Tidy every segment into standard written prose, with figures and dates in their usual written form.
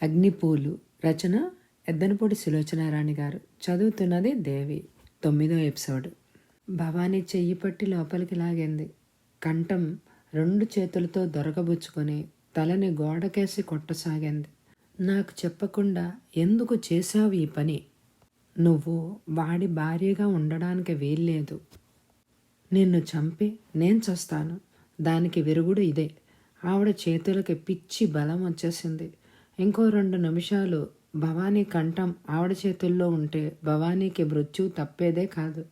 అగ్నిపూలు రచన ఎద్దనపూడి సులోచనారాణి గారు. చదువుతున్నది దేవి. 9వ ఎపిసోడ్. భవానీ చెయ్యి పట్టి లోపలికి లాగింది. కంఠం 2 చేతులతో దొరకబుచ్చుకొని తలని గోడకేసి కొట్టసాగింది. నాకు చెప్పకుండా ఎందుకు చేశావు ఈ పని? నువ్వు వాడి భార్యగా ఉండడానికి వీల్లేదు. నిన్ను చంపి నేను చస్తాను. దానికి విరుగుడు ఇదే. ఆవిడ చేతులకి పిచ్చి బలం వచ్చేసింది. ఇంకో 2 నిమిషాలు భవానీ కంఠం ఆవిడ చేతుల్లో ఉంటే భవానీకి మృత్యు తప్పేదే కాదు.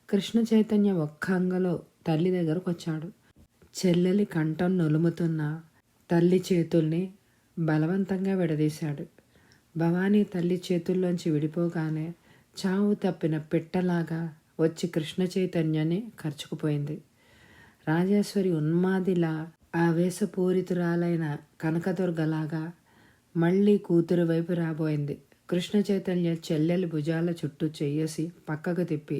కృష్ణ చైతన్య ఒక్క అంగలో తల్లి దగ్గరకు వచ్చాడు. చెల్లెలి కంఠం నులుముతున్న తల్లి చేతుల్ని బలవంతంగా విడదీశాడు. భవానీ తల్లి చేతుల్లోంచి విడిపోగానే చావు తప్పిన పిట్టలాగా వచ్చి కృష్ణ చైతన్యాన్ని ఖర్చుకుపోయింది. రాజేశ్వరి ఉన్మాదిలా ఆవేశపూరితురాలైన కనకదుర్గలాగా మళ్ళీ కూతురు వైపు రాబోయింది. కృష్ణ చైతన్య చెల్లెలి భుజాల చుట్టూ చెయ్యేసి పక్కకు తిప్పి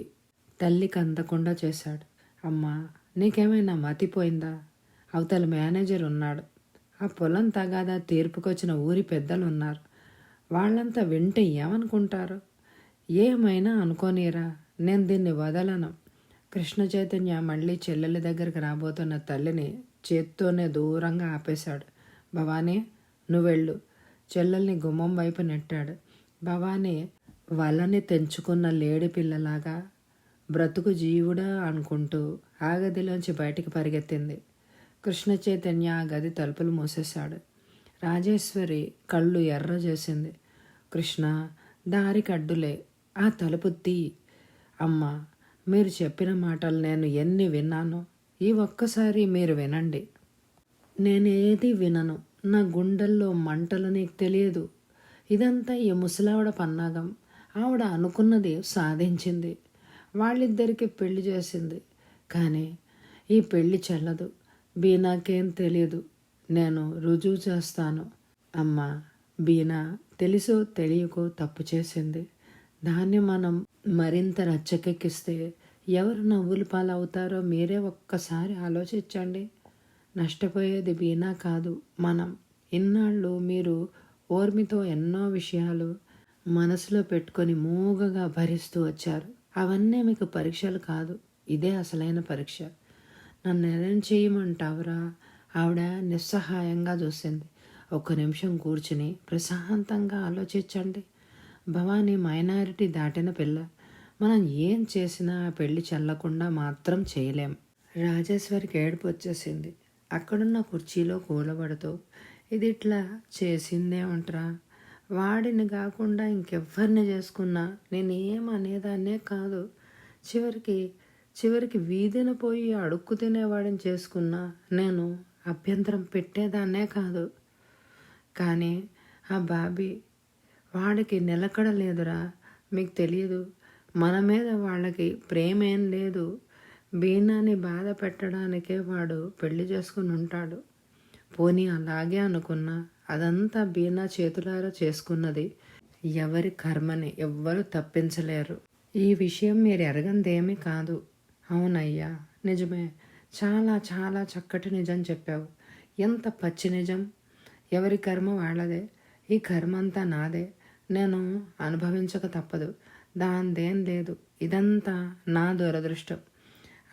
తల్లికి అందకుండా చేశాడు. అమ్మా, నీకేమైనా మతిపోయిందా? అవతల మేనేజర్ ఉన్నాడు. ఆ పొలం తగాదా తీర్పుకొచ్చిన ఊరి పెద్దలు ఉన్నారు. వాళ్ళంతా వింటే ఏమనుకుంటారు? ఏమైనా అనుకోనీరా, నేను దీన్ని వదలను. కృష్ణ చైతన్య మళ్ళీ చెల్లెలి దగ్గరికి రాబోతున్న తల్లిని చేత్తోనే దూరంగా ఆపేశాడు. భవానీ, నువ్వెళ్ళు. చెల్లెల్ని గుమ్మం వైపు నెట్టాడు. భవానీ వలని తెంచుకున్న లేడి పిల్లలాగా బ్రతుకు జీవుడా అనుకుంటూ ఆ గదిలోంచి బయటికి పరిగెత్తింది. కృష్ణ చైతన్య ఆ గది తలుపులు మూసేశాడు. రాజేశ్వరి కళ్ళు ఎర్ర చేసింది. కృష్ణ, దారికి అడ్డులే, ఆ తలుపు తీ. అమ్మా, మీరు చెప్పిన మాటలు నేను ఎన్ని విన్నానో, ఈ ఒక్కసారి మీరు వినండి. నేనేది వినను. నా గుండెల్లో మంటలు నీకు తెలియదు. ఇదంతా ఈ ముసలావిడ పన్నాగం. ఆవిడ అనుకున్నది సాధించింది. వాళ్ళిద్దరికి పెళ్లి చేసింది. కానీ ఈ పెళ్లి చెల్లదు. బీనాకేం తెలియదు. నేను రుజువు చేస్తాను. అమ్మా, బీనా తెలుసో తెలియకో తప్పు చేసింది. దాన్ని మనం మరింత రచ్చకెక్కిస్తే ఎవరు నవ్వులు పాలవుతారో మీరే ఒక్కసారి ఆలోచించండి. నష్టపోయేది బీనా కాదు, మనం. ఇన్నాళ్ళు మీరు ఓర్మితో ఎన్నో విషయాలు మనసులో పెట్టుకొని మూగగా భరిస్తూ వచ్చారు. అవన్నీ మీకు పరీక్షలు కాదు, ఇదే అసలైన పరీక్ష. నన్ను ఏం చేయమంటావురా? ఆవిడ నిస్సహాయంగా చూసింది. 1 నిమిషం కూర్చుని ప్రశాంతంగా ఆలోచించండి. భవానీ మైనారిటీ దాటిన పిల్ల. మనం ఏం చేసినా పెళ్లి చల్లకుండా మాత్రం చేయలేం. రాజేశ్వరికి ఏడుపు వచ్చేసింది. అక్కడున్న కుర్చీలో కూలబడుతూ, ఇది ఇట్లా చేసిందేమంటరా? వాడిని కాకుండా ఇంకెవ్వరిని చేసుకున్నా నేనేమనేదాన్నే కాదు. చివరికి వీధిన పోయి అడుక్కు తినేవాడిని చేసుకున్నా నేను అభ్యంతరం పెట్టేదాన్నే కాదు. కానీ ఆ బాబీ, వాడికి నిలకడ లేదురా. మీకు తెలియదు, మన మీద వాళ్ళకి ప్రేమేం లేదు. బీనాని బాధ పెట్టడానికే వాడు పెళ్లి చేసుకుని ఉంటాడు. పోనీ అలాగే అనుకున్నా, అదంతా బీనా చేతులారా చేసుకున్నది. ఎవరి కర్మని ఎవ్వరూ తప్పించలేరు. ఈ విషయం మీరు ఎరగందేమీ కాదు. అవునయ్యా, నిజమే. చాలా చాలా చక్కటి నిజం చెప్పావు. ఎంత పచ్చి నిజం. ఎవరి కర్మ వాళ్ళదే. ఈ కర్మ అంతా నాదే. నేను అనుభవించక తప్పదు. దాందేం లేదు. ఇదంతా నా దురదృష్టం.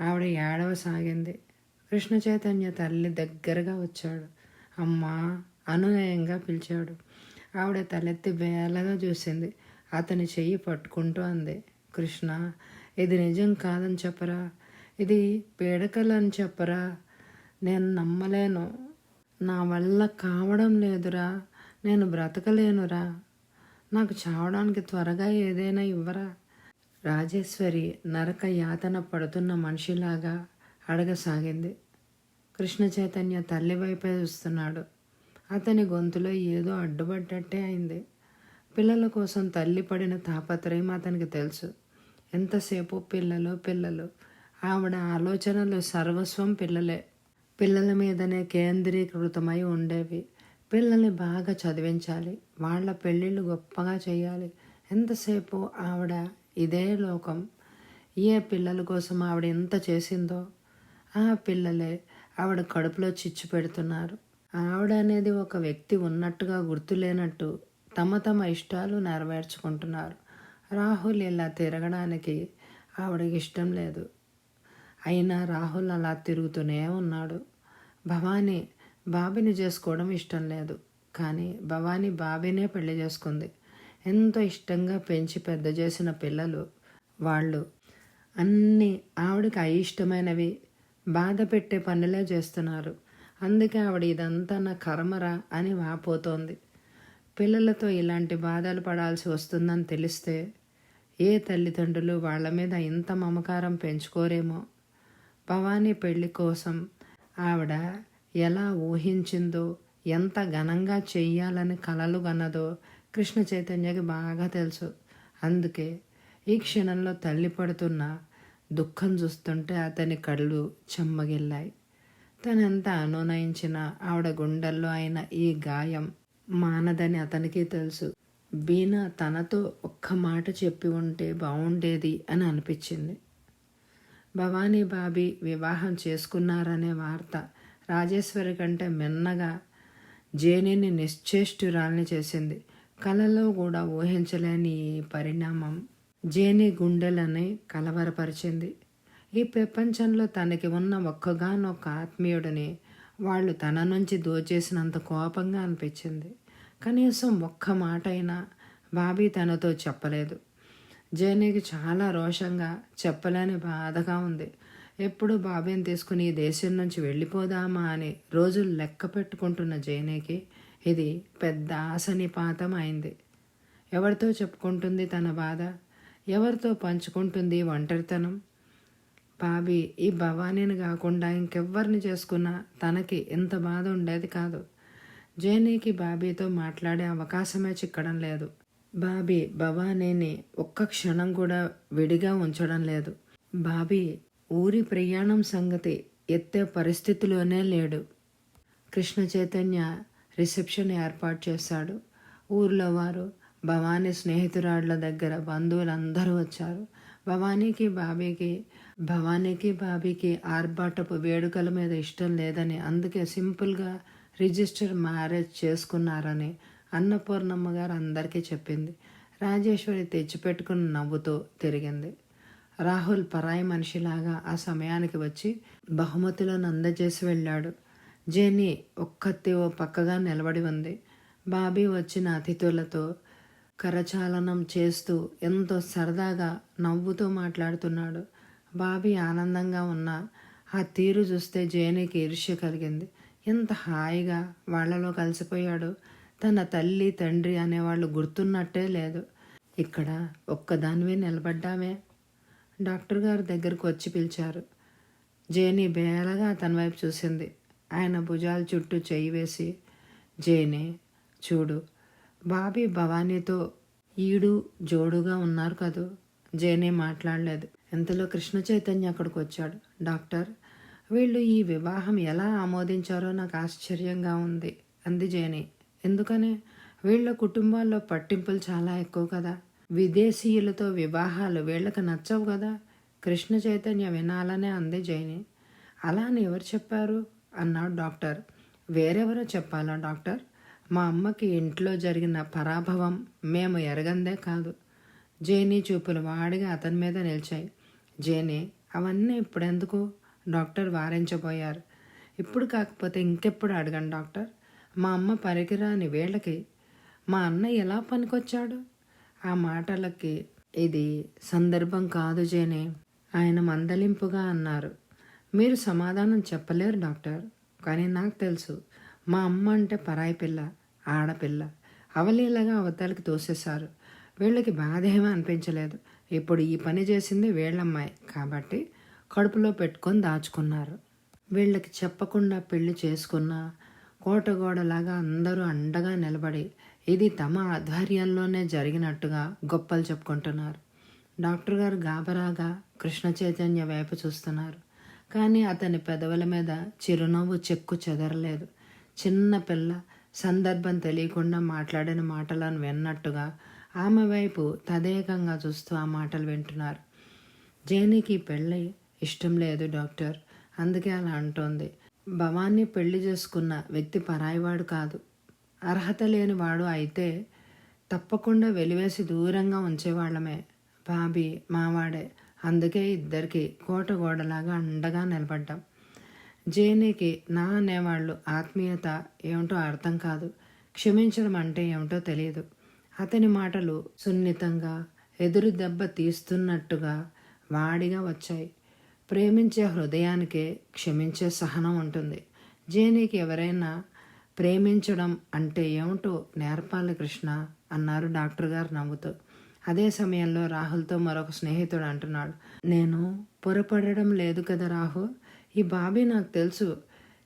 ఆవిడ ఏడవసాగింది. కృష్ణ చైతన్య తల్లి దగ్గరగా వచ్చాడు. అమ్మా, అనునయంగా పిలిచాడు. ఆవిడ తలెత్తి వేలగా చూసింది. అతని చెయ్యి పట్టుకుంటూ అంది, కృష్ణ, ఇది నిజం కాదని చెప్పరా? ఇది పీడకలని చెప్పరా? నేను నమ్మలేను. నా వల్ల కావడం లేదురా. నేను బ్రతకలేనురా. నాకు చావడానికి త్వరగా ఏదైనా ఇవ్వరా? రాజేశ్వరి నరక యాతన పడుతున్న మనిషిలాగా అడగసాగింది. కృష్ణ చైతన్య తల్లి వైపే చూస్తున్నాడు. అతని గొంతులో ఏదో అడ్డుపడ్డట్టే అయింది. పిల్లల కోసం తల్లి పడిన తాపత్రయం అతనికి తెలుసు. ఎంతసేపు పిల్లలు. ఆవిడ ఆలోచనలు సర్వస్వం పిల్లలే. పిల్లల మీదనే కేంద్రీకృతమై ఉండేవి. పిల్లల్ని బాగా చదివించాలి. వాళ్ళ పెళ్ళిళ్ళు గొప్పగా చేయాలి. ఎంతసేపు ఆవిడ ఇదే లోకం. ఏ పిల్లల కోసం ఆవిడ ఎంత చేసిందో ఆ పిల్లలే ఆవిడ కడుపులో చిచ్చు పెడుతున్నారు. ఆవిడ అనేది ఒక వ్యక్తి ఉన్నట్టుగా గుర్తులేనట్టు తమ తమ ఇష్టాలు నెరవేర్చుకుంటున్నారు. రాహుల్ ఇలా తిరగడానికి ఆవిడకి ఇష్టం లేదు. అయినా రాహుల్ అలా తిరుగుతూనే ఉన్నాడు. భవానీ బాబీని చేసుకోవడం ఇష్టం లేదు. కానీ భవానీ బాబీనే పెళ్లి చేసుకుంది. ఎంతో ఇష్టంగా పెంచి పెద్ద చేసిన పిల్లలు వాళ్ళు. అన్నీ ఆవిడకి అయిష్టమైనవి, బాధ పెట్టే పనులే చేస్తున్నారు. అందుకే ఆవిడ ఇదంతా నా కర్మరా అని వాపోతోంది. పిల్లలతో ఇలాంటి బాధలు పడాల్సి వస్తుందని తెలిస్తే ఏ తల్లిదండ్రులు వాళ్ళ మీద ఇంత మమకారం పెంచుకోరేమో. భవానీ పెళ్లి కోసం ఆవిడ ఎలా ఊహించిందో, ఎంత ఘనంగా చెయ్యాలని కలలు కన్నదో కృష్ణ చైతన్యకి బాగా తెలుసు. అందుకే ఈ క్షణంలో తల్లి పడుతున్న దుఃఖం చూస్తుంటే అతని కళ్ళు చెమ్మగిల్లాయి. తనెంత అనునయించినా ఆవిడ గుండెల్లో అయిన ఈ గాయం మానదని అతనికి తెలుసు. బీనా తనతో ఒక్క మాట చెప్పి ఉంటే బాగుండేది అని అనిపించింది. భవానీ బాబీ వివాహం చేసుకున్నారనే వార్త రాజేశ్వరి కంటే మిన్నగా జేనీని నిశ్చేష్టురాల్ని చేసింది. కలలో కూడా ఊహించలేని ఈ పరిణామం జేనీ గుండెలని కలవరపరిచింది. ఈ ప్రపంచంలో తనకి ఉన్న ఒక్కగానొక్క ఆత్మీయుడిని వాళ్ళు తన నుంచి దోచేసినంత కోపంగా అనిపించింది. కనీసం ఒక్క మాట అయినా బాబీ తనతో చెప్పలేదు. జేనీకి చాలా రోషంగా, చెప్పలేని బాధగా ఉంది. ఎప్పుడు బాబీని తీసుకుని ఈ దేశం నుంచి వెళ్ళిపోదామా అని రోజులు లెక్క పెట్టుకుంటున్న జేనీకి ఇది పెద్ద ఆశనిపాతం అయింది. ఎవరితో చెప్పుకుంటుంది తన బాధ? ఎవరితో పంచుకుంటుంది ఒంటరితనం? బాబీ ఈ భవానీని కాకుండా ఇంకెవ్వరిని చేసుకున్నా తనకి ఎంత బాధ ఉండేది కాదు. జేనీకి బాబీతో మాట్లాడే అవకాశమే చిక్కడం లేదు. బాబీ భవానీని ఒక్క క్షణం కూడా విడిగా ఉంచడం లేదు. బాబీ ఊరి ప్రయాణం సంగతి ఎత్తే పరిస్థితిలోనే లేడు. కృష్ణ చైతన్య రిసెప్షన్ ఏర్పాటు చేశాడు. ఊర్లో వారు, భవానీ స్నేహితురాళ్ల దగ్గర బంధువులందరూ వచ్చారు. భవానీకి బాబీకి ఆర్భాటపు వేడుకల మీద ఇష్టం లేదని, అందుకే సింపుల్గా రిజిస్టర్ మ్యారేజ్ చేసుకున్నారని అన్నపూర్ణమ్మ గారు అందరికీ చెప్పింది. రాజేశ్వరి తెచ్చిపెట్టుకుని నవ్వుతూ తిరిగింది. రాహుల్ పరాయి మనిషిలాగా ఆ సమయానికి వచ్చి బహుమతులను అందజేసి వెళ్ళాడు. జేనీ ఒక్కతే ఓ పక్కగా నిలబడి ఉంది. బాబీ వచ్చిన అతిథులతో కరచాలనం చేస్తూ ఎంతో సరదాగా నవ్వుతూ మాట్లాడుతున్నాడు. బాబీ ఆనందంగా ఉన్న ఆ తీరు చూస్తే జేనీకి ఈర్ష్య కలిగింది. ఎంత హాయిగా వాళ్లలో కలిసిపోయాడు. తన తల్లి తండ్రి అనేవాళ్ళు గుర్తున్నట్టే లేదు. ఇక్కడ ఒక్కదానివే నిలబడ్డామే. డాక్టర్ గారు దగ్గరకు వచ్చి పిలిచారు. జేనీ బేలగా తన వైపు చూసింది. ఆయన భుజాల చుట్టూ చెయ్యి వేసి, జేనీ చూడు, బాబీ భవానీతో ఈడు జోడుగా ఉన్నారు కదూ. జేనీ మాట్లాడలేదు. ఇంతలో కృష్ణ చైతన్య అక్కడికి వచ్చాడు. డాక్టర్, వీళ్ళు ఈ వివాహం ఎలా ఆమోదించారో నాకు ఆశ్చర్యంగా ఉంది అంది జేనీ. ఎందుకని? వీళ్ళ కుటుంబాల్లో పట్టింపులు చాలా ఎక్కువ కదా. విదేశీయులతో వివాహాలు వీళ్ళకి నచ్చవు కదా. కృష్ణ చైతన్య వినాలనే అంది జైని. అలా అని ఎవరు చెప్పారు అన్నాడు డాక్టర్. వేరెవరో చెప్పాలా డాక్టర్? మా అమ్మకి ఇంట్లో జరిగిన పరాభవం మేము ఎరగందే కాదు. జేనీ చూపులు వాడిగా అతని మీద నిలిచాయి. జేనీ, అవన్నీ ఇప్పుడెందుకు? డాక్టర్ వారించబోయారు. ఇప్పుడు కాకపోతే ఇంకెప్పుడు అడగండి డాక్టర్. మా అమ్మ పనికిరాని వేళకి మా అన్న ఎలా పనికొచ్చాడు? ఆ మాటలకి ఇది సందర్భం కాదు జేనీ, ఆయన మందలింపుగా అన్నారు. మీరు సమాధానం చెప్పలేరు డాక్టర్. కానీ నాకు తెలుసు, మా అమ్మ అంటే పరాయి పిల్ల, ఆడపిల్ల. అవలీలగా అవతలకి తోసేశారు. వీళ్ళకి బాధ ఏమీ అనిపించలేదు. ఇప్పుడు ఈ పని చేసింది వీళ్ళమ్మాయి కాబట్టి కడుపులో పెట్టుకొని దాచుకున్నారు. వీళ్ళకి చెప్పకుండా పెళ్లి చేసుకున్నా కోటగోడలాగా అందరూ అండగా నిలబడి ఇది తమ ఆధ్వర్యంలోనే జరిగినట్టుగా గొప్పలు చెప్పుకుంటున్నారు. డాక్టర్ గారు గాబరాగా కృష్ణ చైతన్య వైపు చూస్తున్నారు. కానీ అతని పెదవుల మీద చిరునవ్వు చెక్కు చెదరలేదు. చిన్న పిల్ల సందర్భం తెలియకుండా మాట్లాడిన మాటలను విన్నట్టుగా ఆమె వైపు తదేకంగా చూస్తూ ఆ మాటలు వింటున్నారు. జేనీకి పెళ్ళి ఇష్టం లేదు డాక్టర్, అందుకే అలా అంటోంది. భవాన్ని పెళ్లి చేసుకున్న వ్యక్తి పరాయివాడు కాదు. అర్హత లేనివాడు అయితే తప్పకుండా వెలివేసి దూరంగా ఉంచేవాళ్ళమే. బాబీ మావాడే. అందుకే ఇద్దరికి కోట గోడలాగా అండగా నిలబడ్డాం. జేనీకి నా అనేవాళ్ళు ఆత్మీయత ఏమిటో అర్థం కాదు. క్షమించడం అంటే ఏమిటో తెలియదు. అతని మాటలు సున్నితంగా ఎదురు దెబ్బ తీస్తున్నట్టుగా వాడిగా వచ్చాయి. ప్రేమించే హృదయానికే క్షమించే సహనం ఉంటుంది. జేనీకి ఎవరైనా ప్రేమించడం అంటే ఏమిటో నేర్పాలి కృష్ణ అన్నారు డాక్టర్ గారు నవ్వుతూ. అదే సమయంలో రాహుల్తో మరొక స్నేహితుడు అంటున్నాడు, నేను పొరపడడం లేదు కదా రాహు, ఈ బాబీ నాకు తెలుసు.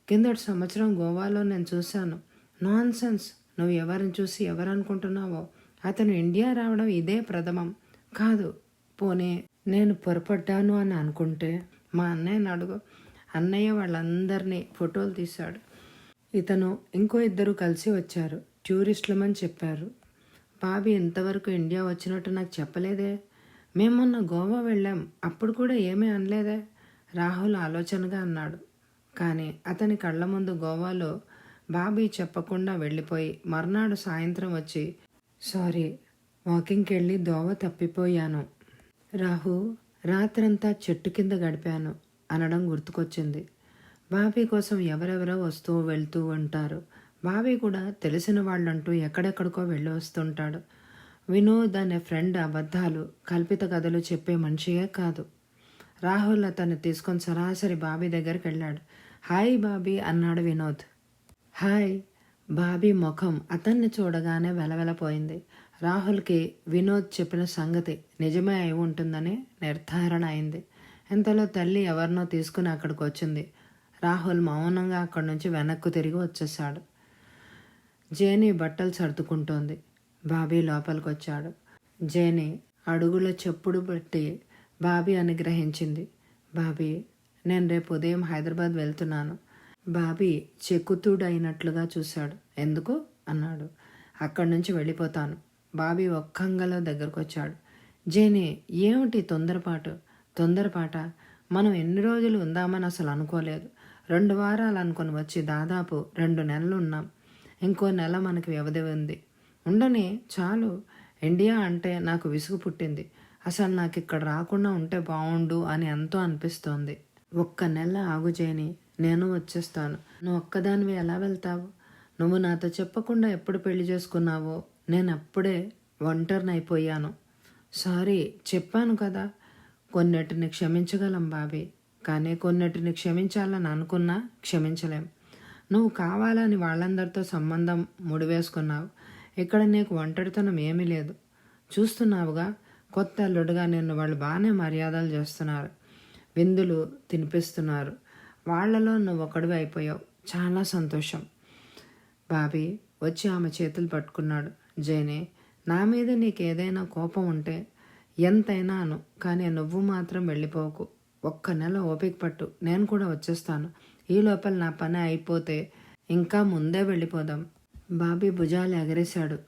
కిందటి సంవత్సరం గోవాలో నేను చూశాను. నాన్ సెన్స్, నువ్వు ఎవరిని చూసి ఎవరనుకుంటున్నావో. అతను ఇండియా రావడం ఇదే ప్రథమం కాదు. పోనీ నేను పొరపడ్డాను అని అనుకుంటే మా అన్నయ్యని అడుగు. అన్నయ్య వాళ్ళందరినీ ఫోటోలు తీశాడు. ఇతను ఇంకో ఇద్దరు కలిసి వచ్చారు. టూరిస్టులమని చెప్పారు. బాబీ ఇంతవరకు ఇండియా వచ్చినట్టు నాకు చెప్పలేదే. మేము మొన్న గోవా వెళ్ళాం, అప్పుడు కూడా ఏమీ అనలేదే. రాహుల్ ఆలోచనగా అన్నాడు. కానీ అతని కళ్ళ ముందు గోవాలో బాబీ చెప్పకుండా వెళ్ళిపోయి మర్నాడు సాయంత్రం వచ్చి, సారీ, వాకింగ్కి వెళ్ళి దోవ తప్పిపోయాను రాహు, రాత్రంతా చెట్టు కింద గడిపాను అనడం గుర్తుకొచ్చింది. బాబీ కోసం ఎవరెవరో వస్తూ వెళ్తూ ఉంటారు. బాబీ కూడా తెలిసిన వాళ్ళంటూ ఎక్కడెక్కడికో వెళ్ళి వస్తుంటాడు. వినోద్ అనే ఫ్రెండ్ అబద్ధాలు, కల్పిత కథలు చెప్పే మనిషియే కాదు. రాహుల్ అతన్ని తీసుకొని సరాసరి బాబీ దగ్గరికి వెళ్ళాడు. హాయ్ బాబీ అన్నాడు వినోద్. హాయ్. బాబీ ముఖం అతన్ని చూడగానే వెలవెలపోయింది. రాహుల్కి వినోద్ చెప్పిన సంగతి నిజమే అయి ఉంటుందని నిర్ధారణ అయింది. ఇంతలో తల్లి ఎవరినో తీసుకుని అక్కడికి వచ్చింది. రాహుల్ మౌనంగా అక్కడి నుంచి వెనక్కు తిరిగి వచ్చేసాడు. జేనీ బట్టలు సర్దుకుంటోంది. బాబీ లోపలికి వచ్చాడు. జేనీ అడుగుల చెప్పుడు బట్టి బాబీ అనుగ్రహించింది. బాబీ, నేను రేపు ఉదయం హైదరాబాద్ వెళ్తున్నాను. బాబీ చెక్కుతుడైనట్లుగా చూశాడు. ఎందుకు అన్నాడు. అక్కడి నుంచి వెళ్ళిపోతాను. బాబీ ఒక్కంగలో దగ్గరకు వచ్చాడు. జేనీ, ఏమిటి తొందరపాట? మనం ఎన్ని రోజులు ఉందామని అసలు అనుకోలేదు. 2 వారాలు అనుకొని వచ్చి దాదాపు 2 నెలలు ఉన్నాం. ఇంకో నెల మనకి వ్యవధి ఉంది. ఉండని చాలు. ఇండియా అంటే నాకు విసుగు పుట్టింది. అసలు నాకు ఇక్కడ రాకుండా ఉంటే బాగుండు అని ఎంతో అనిపిస్తోంది. 1 నెల ఆగు జేనీ, నేను వచ్చేస్తాను. నువ్వు ఒక్కదానివి ఎలా వెళ్తావు? నువ్వు నాతో చెప్పకుండా ఎప్పుడు పెళ్లి చేసుకున్నావో నేను అప్పుడే ఒంటరినైపోయాను. సారీ, చెప్పాను కదా. కొన్నిటిని క్షమించగలం బాబీ, కానీ కొన్నిటిని క్షమించాలని అనుకున్నా క్షమించలేం. నువ్వు కావాలని వాళ్ళందరితో సంబంధం ముడివేసుకున్నావు. ఇక్కడ నీకు ఒంటరితనం ఏమీ లేదు. చూస్తున్నావుగా, కొత్త అల్లుడుగా నిన్ను వాళ్ళు బాగానే మర్యాదలు చేస్తున్నారు, విందులు తినిపిస్తున్నారు. వాళ్లలో నువ్వు ఒకడివి అయిపోయావు. చాలా సంతోషం. బాబీ వచ్చి ఆమె చేతులు పట్టుకున్నాడు. జేనీ, నా మీద నీకేదైనా కోపం ఉంటే ఎంతైనా అను, కానీ నువ్వు మాత్రం వెళ్ళిపోకు. 1 నెల ఓపిక పట్టు, నేను కూడా వచ్చేస్తాను. ఈ లోపల నా పని అయిపోతే ఇంకా ముందే వెళ్ళిపోదాం. బాబీ భుజాలు ఎగరేశాడు.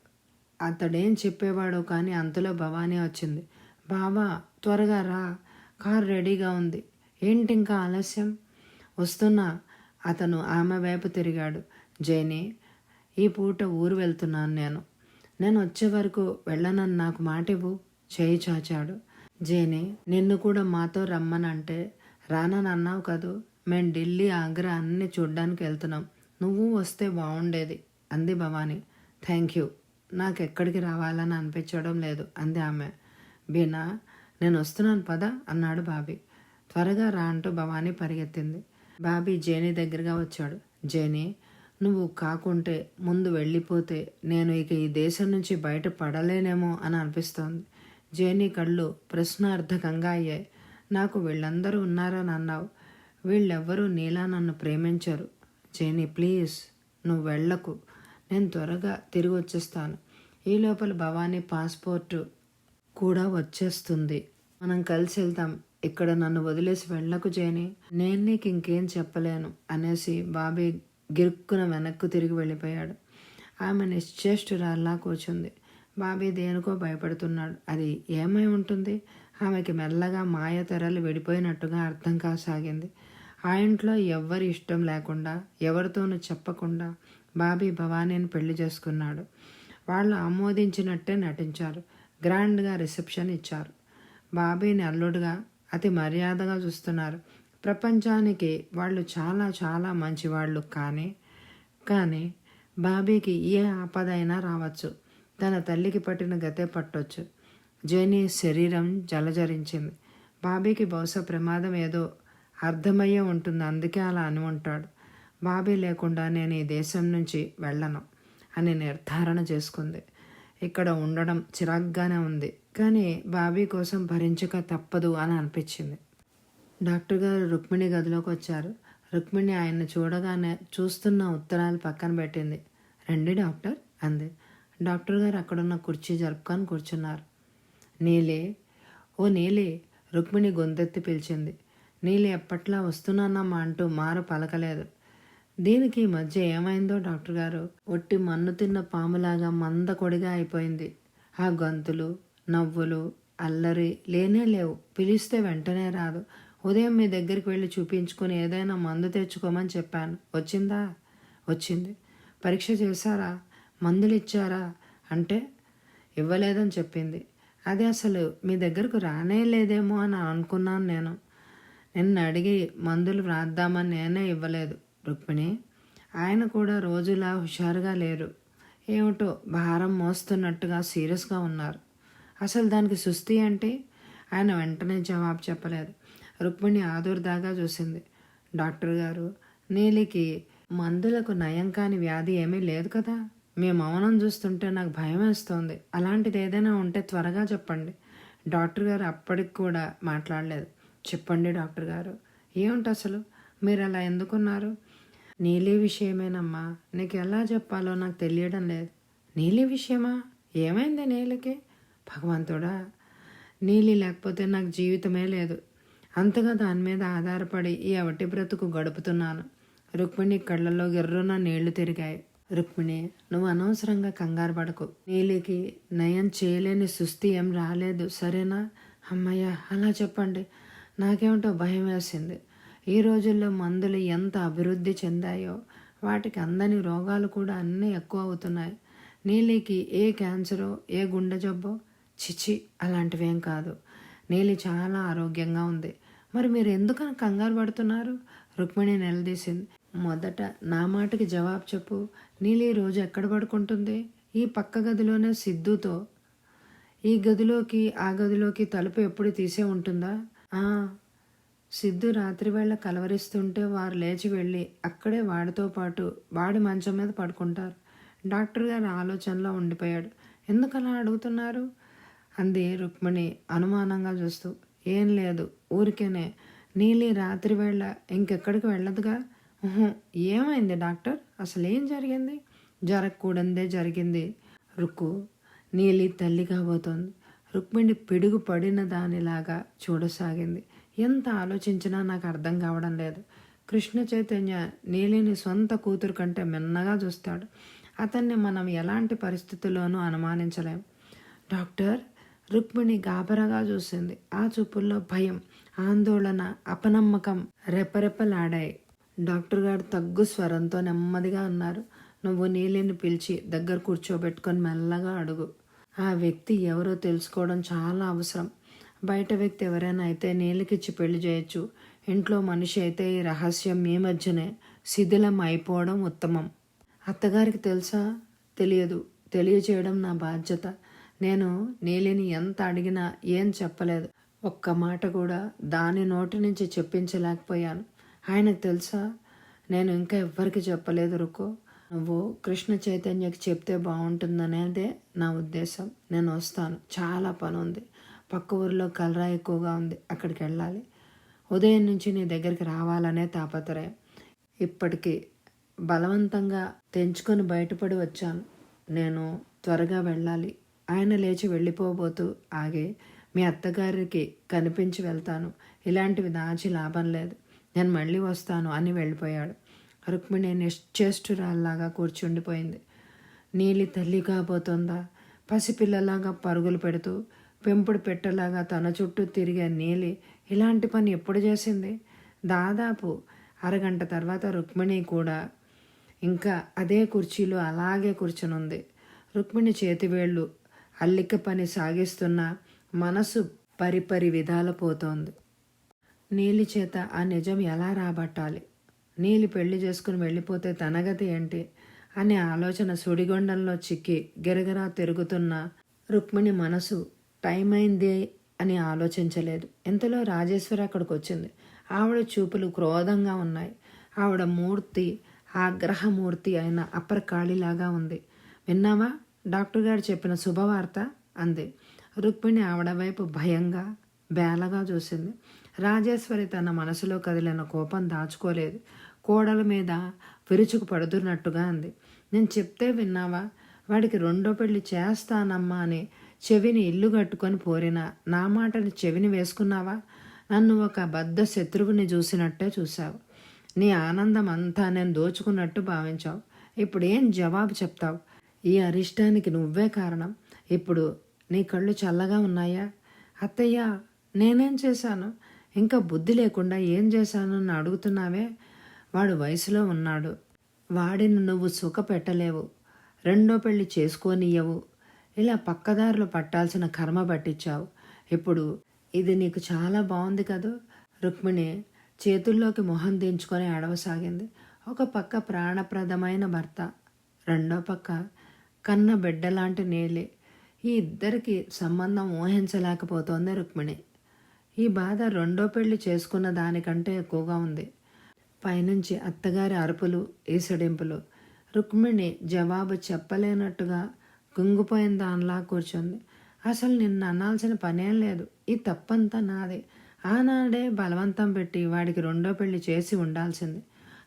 అతడేం చెప్పేవాడో కానీ అంతలో భవానీ వచ్చింది. బావా, త్వరగా రా, కారు రెడీగా ఉంది. ఏంటి ఇంకా ఆలస్యం? వస్తున్నా. అతను ఆమె వైపు తిరిగాడు. జేనీ, ఈ పూట ఊరు వెళ్తున్నాను నేను వచ్చే వరకు వెళ్ళనని నాకు మాట ఇవ్వు. చేయి చాచాడు. జేనీ, నిన్ను కూడా మాతో రమ్మనంటే రానని అన్నావు కదూ. మేం ఢిల్లీ, ఆగ్రా అన్నీ చూడ్డానికి వెళ్తున్నాం. నువ్వు వస్తే బాగుండేది అంది భవానీ. థ్యాంక్ యూ, నాకు ఎక్కడికి రావాలని అనిపించడం లేదు అంది ఆమె. బీనా, నేను వస్తున్నాను పద అన్నాడు బాబీ. త్వరగా రా అంటూ భవానీ పరిగెత్తింది. బాబీ జేనీ దగ్గరగా వచ్చాడు. జేనీ, నువ్వు కాకుంటే ముందు వెళ్ళిపోతే నేను ఇక ఈ దేశం నుంచి బయట పడలేనేమో అని అనిపిస్తోంది. జేనీ కళ్ళు ప్రశ్నార్థకంగా అయ్యాయి. నాకు వీళ్ళందరూ ఉన్నారని అన్నావు. వీళ్ళెవ్వరూ నీలా నన్ను ప్రేమించరు. జేనీ ప్లీజ్, నువ్వు వెళ్ళకు. నేను త్వరగా తిరిగి వచ్చేస్తాను. ఈ లోపల భవానీ పాస్పోర్టు కూడా వచ్చేస్తుంది. మనం కలిసి వెళ్తాం. ఇక్కడ నన్ను వదిలేసి వెళ్ళకు జేనీ. నేను నీకు ఇంకేం చెప్పలేను అనేసి బాబీ గిరుక్కున వెనక్కు తిరిగి వెళ్ళిపోయాడు. ఆమె నిశ్చేష్టురాల్లా కూర్చుంది. బాబీ దేనికో భయపడుతున్నాడు. అది ఏమై ఉంటుంది? ఆమెకి మెల్లగా మాయ తెరలు విడిపోయినట్టుగా అర్థం కాసాగింది. ఆ ఇంట్లో ఎవ్వరి ఇష్టం లేకుండా, ఎవరితోనూ చెప్పకుండా బాబీ భవానీని పెళ్లి చేసుకున్నాడు. వాళ్ళు ఆమోదించినట్టే నటించారు. గ్రాండ్గా రిసెప్షన్ ఇచ్చారు. బాబీని అల్లుడుగా అతి మర్యాదగా చూస్తున్నారు. ప్రపంచానికి వాళ్ళు చాలా చాలా మంచివాళ్ళు. కానీ బాబీకి ఏ ఆపదైనా రావచ్చు. తన తల్లికి పట్టిన గతే పట్టొచ్చు. జేనీ శరీరం జలజరించింది. బాబీకి బహుశా ప్రమాదం ఏదో అర్థమయ్యే ఉంటుంది, అందుకే అలా అని ఉంటాడు. బాబీ లేకుండా నేను ఈ దేశం నుంచి వెళ్ళను అని నిర్ధారణ చేసుకుంది. ఇక్కడ ఉండడం చిరాగ్గానే ఉంది, కానీ బాబీ కోసం భరించక తప్పదు అని అనిపించింది. డాక్టర్ గారు రుక్మిణి గదిలోకి వచ్చారు. రుక్మిణి ఆయన్ని చూడగానే చూస్తున్న ఉత్తరాలు పక్కన పెట్టింది. రండి డాక్టర్ అంది. డాక్టర్ గారు అక్కడున్న కుర్చీ జరుపుకొని కూర్చున్నారు. నీలి, ఓ నీలి, రుక్మిణి గొంతెత్తి పిలిచింది. నీలి ఎప్పట్లా వస్తున్నానమ్మా అంటూ మారు పలకలేదు. దీనికి ఈ మధ్య ఏమైందో డాక్టర్ గారు, ఒట్టి మన్ను తిన్న పాములాగా మందకొడిగా అయిపోయింది. ఆ గంతులు, నవ్వులు, అల్లరి లేనే లేవు. పిలిస్తే వెంటనే రాదు. ఉదయం మీ దగ్గరికి వెళ్ళి చూపించుకొని ఏదైనా మందు తెచ్చుకోమని చెప్పాను. వచ్చిందా? వచ్చింది. పరీక్ష చేశారా? మందులు ఇచ్చారా అంటే ఇవ్వలేదని చెప్పింది. అది అసలు మీ దగ్గరకు రానే లేదేమో అని అనుకున్నాను నేను. నిన్ను అడిగి మందులు వ్రాద్దామని నేనే ఇవ్వలేదు రుక్మిణి. ఆయన కూడా రోజులా హుషారుగా లేరు. ఏమిటో భారం మోస్తున్నట్టుగా సీరియస్గా ఉన్నారు. అసలు దానికి సుస్థి అంటే? ఆయన వెంటనే జవాబు చెప్పలేదు. రుక్మిణి ఆదుర్దాగా చూసింది. డాక్టర్ గారు, నీలికి మందులకు నయం కాని వ్యాధి ఏమీ లేదు కదా? మీ మౌనం చూస్తుంటే నాకు భయం వేస్తోంది. అలాంటిది ఏదైనా ఉంటే త్వరగా చెప్పండి. డాక్టర్ గారు అప్పటికి కూడా మాట్లాడలేదు. చెప్పండి డాక్టర్ గారు, ఏమిటి అసలు? మీరు అలా ఎందుకున్నారు? నీలి విషయమేనమ్మా. నీకు ఎలా చెప్పాలో నాకు తెలియడం లేదు. నీలి విషయమా? ఏమైంది నీలికి? భగవంతుడా, నీలి లేకపోతే నాకు జీవితమే లేదు. అంతగా దాని మీద ఆధారపడి ఈ అవటి బ్రతుకు గడుపుతున్నాను. రుక్మిణి కళ్ళల్లో గిర్రున నీళ్లు తిరిగాయి. రుక్మిణి, నువ్వు అనవసరంగా కంగారు పడకు. నీలికి నయం చేయలేని సుస్థి ఏం రాలేదు, సరేనా? అమ్మయ్య, అలా చెప్పండి. నాకేమిటో భయం వేసింది. ఈ రోజుల్లో మందులు ఎంత అభివృద్ధి చెందాయో వాటికి అందని రోగాలు కూడా అన్నీ ఎక్కువ అవుతున్నాయి. నీలికి ఏ క్యాన్సరో ఏ గుండె జబ్బో? చిచి, అలాంటివేం కాదు. నీలి చాలా ఆరోగ్యంగా ఉంది. మరి మీరు ఎందుకని కంగారు పడుతున్నారు? రుక్మిణి నిలదీసింది. మొదట నా మాటకి జవాబు చెప్పు. నీలి రోజు ఎక్కడ పడుకుంటుంది? ఈ పక్క గదిలోనే సిద్ధుతో. ఈ గదిలోకి ఆ గదిలోకి తలుపు ఎప్పుడు తీసే ఉంటుందా? సిద్ధు రాత్రివేళ కలవరిస్తుంటే వారు లేచి వెళ్ళి అక్కడే వాడితో పాటు వాడి మంచం మీద పడుకుంటారు. డాక్టర్ గారు ఆలోచనలో ఉండిపోయాడు. ఎందుకలా అడుగుతున్నారు అంది రుక్మిణి అనుమానంగా చూస్తూ. ఏం లేదు, ఊరికేనే. నీలి రాత్రివేళ ఇంకెక్కడికి వెళ్ళదుగా. ఏమైంది డాక్టర్? అసలు ఏం జరిగింది? జరగకూడదే జరిగింది రుక్కు. నీలి తల్లి కాబోతోంది. రుక్మిణి పిడుగు పడిన దానిలాగా చూడసాగింది. ఎంత ఆలోచించినా నాకు అర్థం కావడం లేదు. కృష్ణ చైతన్య నీలిని సొంత కూతురు కంటే మిన్నగా చూస్తాడు. అతన్ని మనం ఎలాంటి పరిస్థితుల్లోనూ అనుమానించలేం. డాక్టర్, రుక్మిణి గాబరాగా చూసింది. ఆ చూపుల్లో భయం, ఆందోళన, అపనమ్మకం రెపరెపలాడాయి. డాక్టర్ గారు తగ్గు స్వరంతో నెమ్మదిగా అన్నారు. నువ్వు నీలిని పిలిచి దగ్గర కూర్చోబెట్టుకొని మెల్లగా అడుగు. ఆ వ్యక్తి ఎవరో తెలుసుకోవడం చాలా అవసరం. బయట వ్యక్తి ఎవరైనా అయితే నీలికిచ్చి పెళ్లి చేయొచ్చు. ఇంట్లో మనిషి అయితే ఈ రహస్యం మీ మధ్యనే శిథిలం అయిపోవడం ఉత్తమం. అత్తగారికి తెలుసా? తెలియదు. తెలియచేయడం నా బాధ్యత. నేను నీలిని ఎంత అడిగినా ఏం చెప్పలేదు. ఒక్క మాట కూడా దాని నోటి నుంచి చెప్పించలేకపోయాను. ఆయనకు తెలుసా? నేను ఇంకా ఎవ్వరికి చెప్పలేదు రుకో. నువ్వు కృష్ణ చైతన్యకి చెప్తే బాగుంటుందనేదే నా ఉద్దేశం. నేను వస్తాను, చాలా పని ఉంది. పక్క ఊరిలో కలరా ఎక్కువగా ఉంది, అక్కడికి వెళ్ళాలి. ఉదయం నుంచి నీ దగ్గరికి రావాలనే తాపత్రయం. ఇప్పటికీ బలవంతంగా తెంచుకొని బయటపడి వచ్చాను. నేను త్వరగా వెళ్ళాలి. ఆయన లేచి వెళ్ళిపోబోతూ ఆగి, మీ అత్తగారికి కనిపించి వెళ్తాను. ఇలాంటివి దాచి లాభం లేదు. నేను మళ్ళీ వస్తాను అని వెళ్ళిపోయాడు. రుక్మిణి నిశ్చేష్టురాల్లాగా కూర్చుండిపోయింది. నీలి తల్లి కాబోతోందా? పసిపిల్లలాగా పరుగులు పెడుతూ పెంపుడు పెట్టలాగా తన చుట్టూ తిరిగే నీలి ఇలాంటి పని ఎప్పుడు చేసింది? దాదాపు అరగంట తర్వాత రుక్మిణి కూడా ఇంకా అదే కుర్చీలో అలాగే కూర్చునుంది. రుక్మిణి చేతివేళ్ళు అల్లిక పని సాగిస్తున్న మనసు పరిపరి విధాల పోతోంది. నీలి చేత ఆ నిజం ఎలా రాబట్టాలి? నీలి పెళ్లి చేసుకుని వెళ్ళిపోతే తనగతి ఏంటి అనే ఆలోచన సుడిగొండంలో చిక్కి గిరగిరా తిరుగుతున్న రుక్మిణి మనసు టైం అయింది అని ఆలోచించలేదు. ఇంతలో రాజేశ్వరి అక్కడికి వచ్చింది. ఆవిడ చూపులు క్రోధంగా ఉన్నాయి. ఆవిడ మూర్తి ఆగ్రహమూర్తి అయిన అప్పరకాళిలాగా ఉంది. విన్నావా డాక్టర్ గారు చెప్పిన శుభవార్త అంది. రుక్మిణి ఆవిడ వైపు భయంగా బేలగా చూసింది. రాజేశ్వరి తన మనసులో కదిలిన కోపం దాచుకోలేదు. కోడల మీద విరుచుకు పడుతున్నట్టుగా అంది. నేను చెప్తే విన్నావా? వాడికి రెండో పెళ్లి చేస్తానమ్మా అని చెవిని ఇల్లు కట్టుకొని పోరినా నా మాటని చెవిని వేసుకున్నావా? నన్ను ఒక బద్ధ శత్రువుని చూసినట్టే చూశావు. నీ ఆనందం అంతా నేను దోచుకున్నట్టు భావించావు. ఇప్పుడు ఏం జవాబు చెప్తావు? ఈ అరిష్టానికి నువ్వే కారణం. ఇప్పుడు నీ కళ్ళు చల్లగా ఉన్నాయా? అత్తయ్య, నేనేం చేశాను? ఇంకా బుద్ధి లేకుండా ఏం చేశాను అని అడుగుతున్నావే? వాడు వయసులో ఉన్నాడు. వాడిని నువ్వు సుఖ పెట్టలేవు. రెండో పెళ్లి చేసుకోనియ్యవు. ఇలా పక్కదారులు పట్టాల్సిన కర్మ పట్టించావు. ఇప్పుడు ఇది నీకు చాలా బాగుంది కదూ. రుక్మిణి చేతుల్లోకి మొహం దించుకొని ఏడవసాగింది. ఒక పక్క ప్రాణప్రదమైన భర్త, రెండో పక్క కన్న బిడ్డలాంటి నీలి. ఈ ఇద్దరికి సంబంధం ఊహించలేకపోతోంది రుక్మిణి. ఈ బాధ రెండో పెళ్లి చేసుకున్న దానికంటే ఎక్కువగా ఉంది. పైనుంచి అత్తగారి అరుపులు, ఈసడింపులు. రుక్మిణి జవాబు చెప్పలేనట్టుగా కుంగిపోయిన దానిలా కూర్చుంది. అసలు నిన్ను అనాల్సిన పనేం లేదు. ఈ తప్పంతా నాదే. ఆనాడే బలవంతం పెట్టి వాడికి రెండో పెళ్లి చేసి ఉండాల్సింది.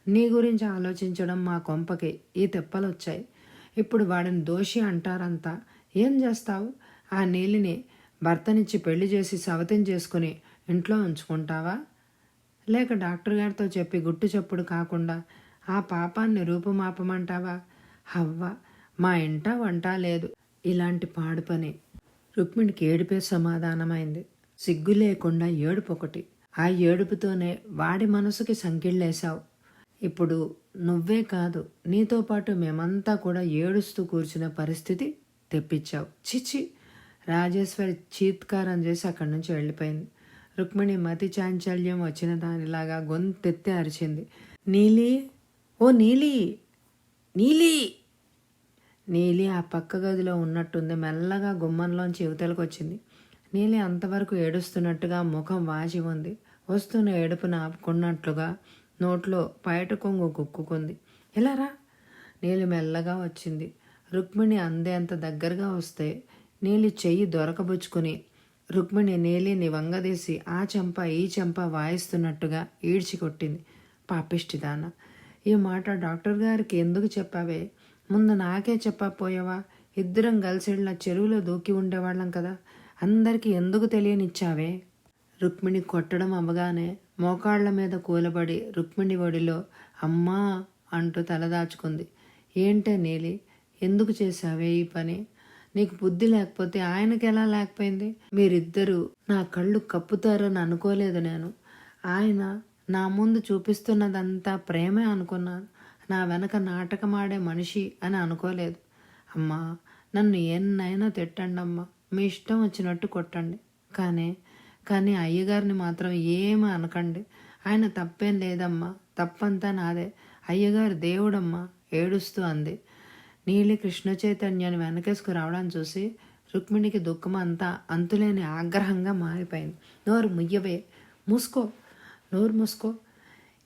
నీ గురించి ఆలోచించడం మా కొంపకి ఈ తెప్పలు వచ్చాయి. ఇప్పుడు వాడిని దోషి అంటారంతా. ఏం చేస్తావు? ఆ నీలిని భర్తనిచ్చి పెళ్లి చేసి సవతిని చేసుకుని ఇంట్లో ఉంచుకుంటావా? లేక డాక్టర్ గారితో చెప్పి గుట్టు చప్పుడు కాకుండా ఆ పాపాన్ని రూపుమాపమంటావా? హవ్వ, మా ఇంట వంట లేదు. ఇలాంటి పాడు పని. రుక్మిణికి ఏడుపే సమాధానమైంది. సిగ్గు లేకుండా ఏడుపు ఒకటి. ఆ ఏడుపుతోనే వాడి మనసుకి సంకిళ్ళేశావు. ఇప్పుడు నువ్వే కాదు, నీతో పాటు మేమంతా కూడా ఏడుస్తూ కూర్చునే పరిస్థితి తెప్పించావు. చిచి! రాజేశ్వరి చీత్కారం చేసి అక్కడి నుంచి వెళ్ళిపోయింది. రుక్మిణి మతి చాంచల్యం వచ్చిన దానిలాగా గొంతెత్తి అరిచింది. నీలి, ఓ నీలి, నీలి! నీలి ఆ పక్క గదిలో ఉన్నట్టుంది. మెల్లగా గుమ్మంలోంచి యువతలకు వచ్చింది. నీలి అంతవరకు ఏడుస్తున్నట్టుగా ముఖం వాచి ఉంది. వస్తున్న ఏడుపును ఆపుకున్నట్లుగా నోట్లో పైట కొంగు కుక్కుకుంది. ఇలా రా. నీలి మెల్లగా వచ్చింది. రుక్మిణి అందేంత దగ్గరగా వస్తే నీలి చెయ్యి దొరకబుచ్చుకుని రుక్మిణి నీలిని వంగదీసి ఆ చెంప ఈ చెంప వాయిస్తున్నట్టుగా ఈడ్చి కొట్టింది. పాపిష్టిదాన, ఈ మాట డాక్టర్ గారికి ఎందుకు చెప్పావే? ముందు నాకే చెప్పకపోయావా? ఇద్దరం కలిసిళ్ళ చెరువులో దూకి ఉండేవాళ్ళం కదా. అందరికీ ఎందుకు తెలియనిచ్చావే? రుక్మిణి కొట్టడం అవ్వగానే మోకాళ్ల మీద కూలబడి రుక్మిణి ఒడిలో అమ్మా అంటూ తలదాచుకుంది. ఏంటే నీలి, ఎందుకు చేశావే ఈ పని? నీకు బుద్ధి లేకపోతే ఆయనకి ఎలా లేకపోయింది? మీరిద్దరూ నా కళ్ళు కప్పుతారని అనుకోలేదు నేను. ఆయన నా ముందు చూపిస్తున్నదంతా ప్రేమే అనుకున్నాను. నా వెనక నాటకమాడే మనిషి అని అనుకోలేదు. అమ్మా, నన్ను ఎన్నైనా తిట్టండి అమ్మా, మీ ఇష్టం వచ్చినట్టు కొట్టండి. కానీ అయ్యగారిని మాత్రం ఏమీ అనకండి. ఆయన తప్పేం లేదమ్మా, తప్పంతా నాదే. అయ్యగారు దేవుడమ్మా ఏడుస్తూ అంది. నీలి కృష్ణ చైతన్యాన్ని వెనకేసుకు రావడాన్ని చూసి రుక్మిణికి దుఃఖం అంతా అంతులేని ఆగ్రహంగా మారిపోయింది. నోరు ముయ్యవే, మూసుకో, నోరు మూసుకో.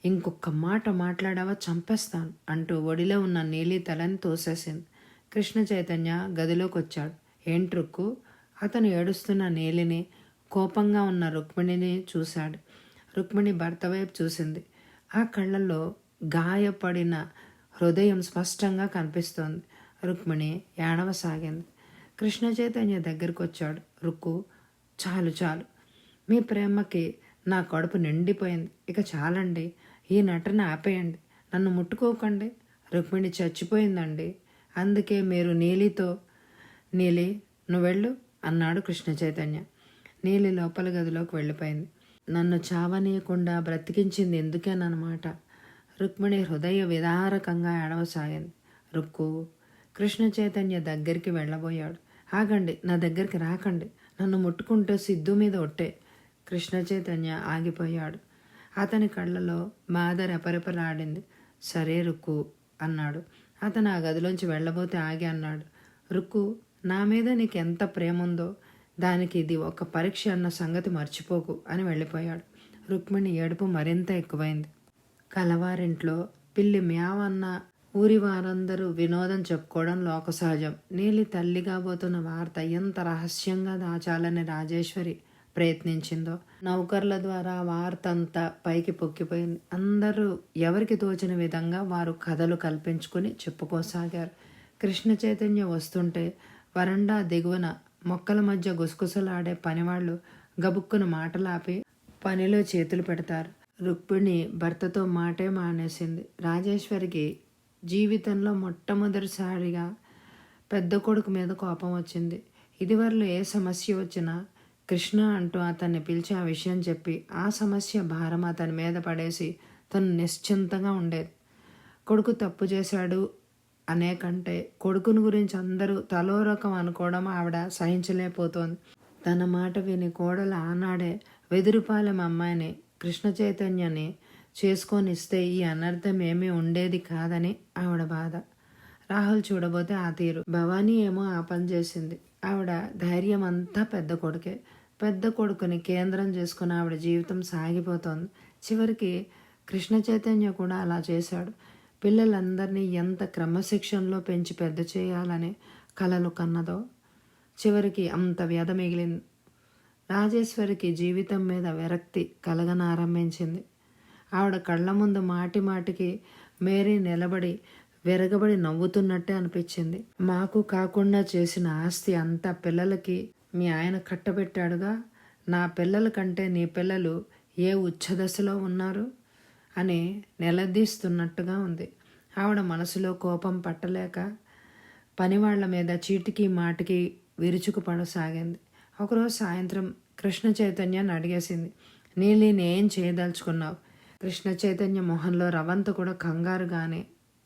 ఇంకొక మాట మాట్లాడావా చంపేస్తాను అంటూ ఒడిలో ఉన్న నీలి తలని తోసేసింది. కృష్ణ చైతన్య గదిలోకి వచ్చాడు. ఏంటి రుక్కు? అతను ఏడుస్తున్న నీలిని, కోపంగా ఉన్న రుక్మిణిని చూశాడు. రుక్మిణి భర్త వైపు చూసింది. ఆ కళ్ళల్లో గాయపడిన హృదయం స్పష్టంగా కనిపిస్తోంది. రుక్మిణి ఏడవసాగింది. కృష్ణ చైతన్య దగ్గరికి వచ్చాడు. రుక్కు, చాలు చాలు, మీ ప్రేమకి నా కడుపు నిండిపోయింది. ఇక చాలండి, ఈ నటన ఆపేయండి, నన్ను ముట్టుకోకండి. రుక్మిణి చచ్చిపోయిందండి, అందుకే మీరు నీలితో. నీలి, నువ్వు వెళ్ళు అన్నాడు కృష్ణ చైతన్య. నీలి లోపల గదిలోకి వెళ్ళిపోయింది. నన్ను చావనీయకుండా బ్రతికించింది ఎందుకేనమాట. రుక్మిణి హృదయ విదారకంగా ఏడవసాగింది. రుక్కు కృష్ణ చైతన్య దగ్గరికి వెళ్ళబోయాడు. ఆగండి, నా దగ్గరికి రాకండి, నన్ను ముట్టుకుంటే సిద్ధు మీద ఒట్టే. కృష్ణ చైతన్య ఆగిపోయాడు. అతని కళ్ళలో బాధ రెపరెపలాడింది. సరే రుక్కు అన్నాడు. అతను ఆ గదిలోంచి వెళ్ళబోతే ఆగి అన్నాడు. రుక్కు, నా మీద నీకు ఎంత ప్రేమ ఉందో దానికి ఇది ఒక పరీక్ష అన్న సంగతి మర్చిపోకు అని వెళ్ళిపోయాడు. రుక్మిణి ఏడుపు మరింత ఎక్కువైంది. కలవారింట్లో పిల్లి మ్యావన్న ఊరి వారందరూ వినోదం చెప్పుకోవడం లోక సహజం. నీలి తల్లి కాబోతున్న వార్త ఎంత రహస్యంగా దాచాలని రాజేశ్వరి ప్రయత్నించిందో నౌకర్ల ద్వారా వార్త అంతా పైకి పొక్కిపోయింది. అందరూ ఎవరికి తోచిన విధంగా వారు కథలు కల్పించుకుని చెప్పుకోసాగారు. కృష్ణ చైతన్య వస్తుంటే వరండా దిగువన మొక్కల మధ్య గుసగుసలాడే పనివాళ్ళు గబుక్కున మాటలాపి పనిలో చేతులు పెడతారు. రుక్మిణి భర్తతో మాటే మానేసింది. రాజేశ్వరికి జీవితంలో మొట్టమొదటిసారిగా పెద్ద కొడుకు మీద కోపం వచ్చింది. ఇదివరలో ఏ సమస్య వచ్చినా కృష్ణ అంటూ అతన్ని పిలిచి ఆ విషయం చెప్పి ఆ సమస్య భారం అతని మీద పడేసి తను నిశ్చింతగా ఉండేది. కొడుకు తప్పు చేశాడు అనే కంటే కొడుకుని గురించి అందరూ తలో రకం అనుకోవడం ఆవిడ సహించలేకపోతోంది. తన మాట విని కోడలు ఆనాడే వెదురుపాలెం అమ్మాయిని కృష్ణ చైతన్యని చేసుకొని ఇస్తే ఈ అనర్థం ఏమీ ఉండేది కాదని ఆవిడ బాధ. రాహుల్ చూడబోతే ఆ తీరు. భవానీ ఏమో ఆ పని చేసింది. ఆవిడ ధైర్యం అంతా పెద్ద కొడుకే. పెద్ద కొడుకుని కేంద్రం చేసుకుని ఆవిడ జీవితం సాగిపోతోంది. చివరికి కృష్ణ చైతన్య కూడా అలా చేశాడు. పిల్లలందరినీ ఎంత క్రమశిక్షణలో పెంచి పెద్ద చేయాలని కలలు కన్నదో చివరికి అంత వ్యధ మిగిలింది. రాజేశ్వరికి జీవితం మీద విరక్తి కలగనారంభించింది. ఆవిడ కళ్ళ ముందు మాటి మాటికి మేరీ నిలబడి విరగబడి నవ్వుతున్నట్టే అనిపించింది. మాకు కాకుండా చేసిన ఆస్తి అంతా పిల్లలకి మీ ఆయన కట్టబెట్టాడుగా, నా పిల్లల కంటే నీ పిల్లలు ఏ ఉచ్చదశలో ఉన్నారు అని నిలదీస్తున్నట్టుగా ఉంది. ఆవిడ మనసులో కోపం పట్టలేక పనివాళ్ల మీద చీటికి మాటికి విరుచుకుపడసాగింది. ఒకరోజు సాయంత్రం కృష్ణ చైతన్యాన్ని అడిగేసింది. నీలి నేం చేయదలుచుకున్నావు? కృష్ణ చైతన్య మొహంలో రవంత కూడా కంగారు కానీ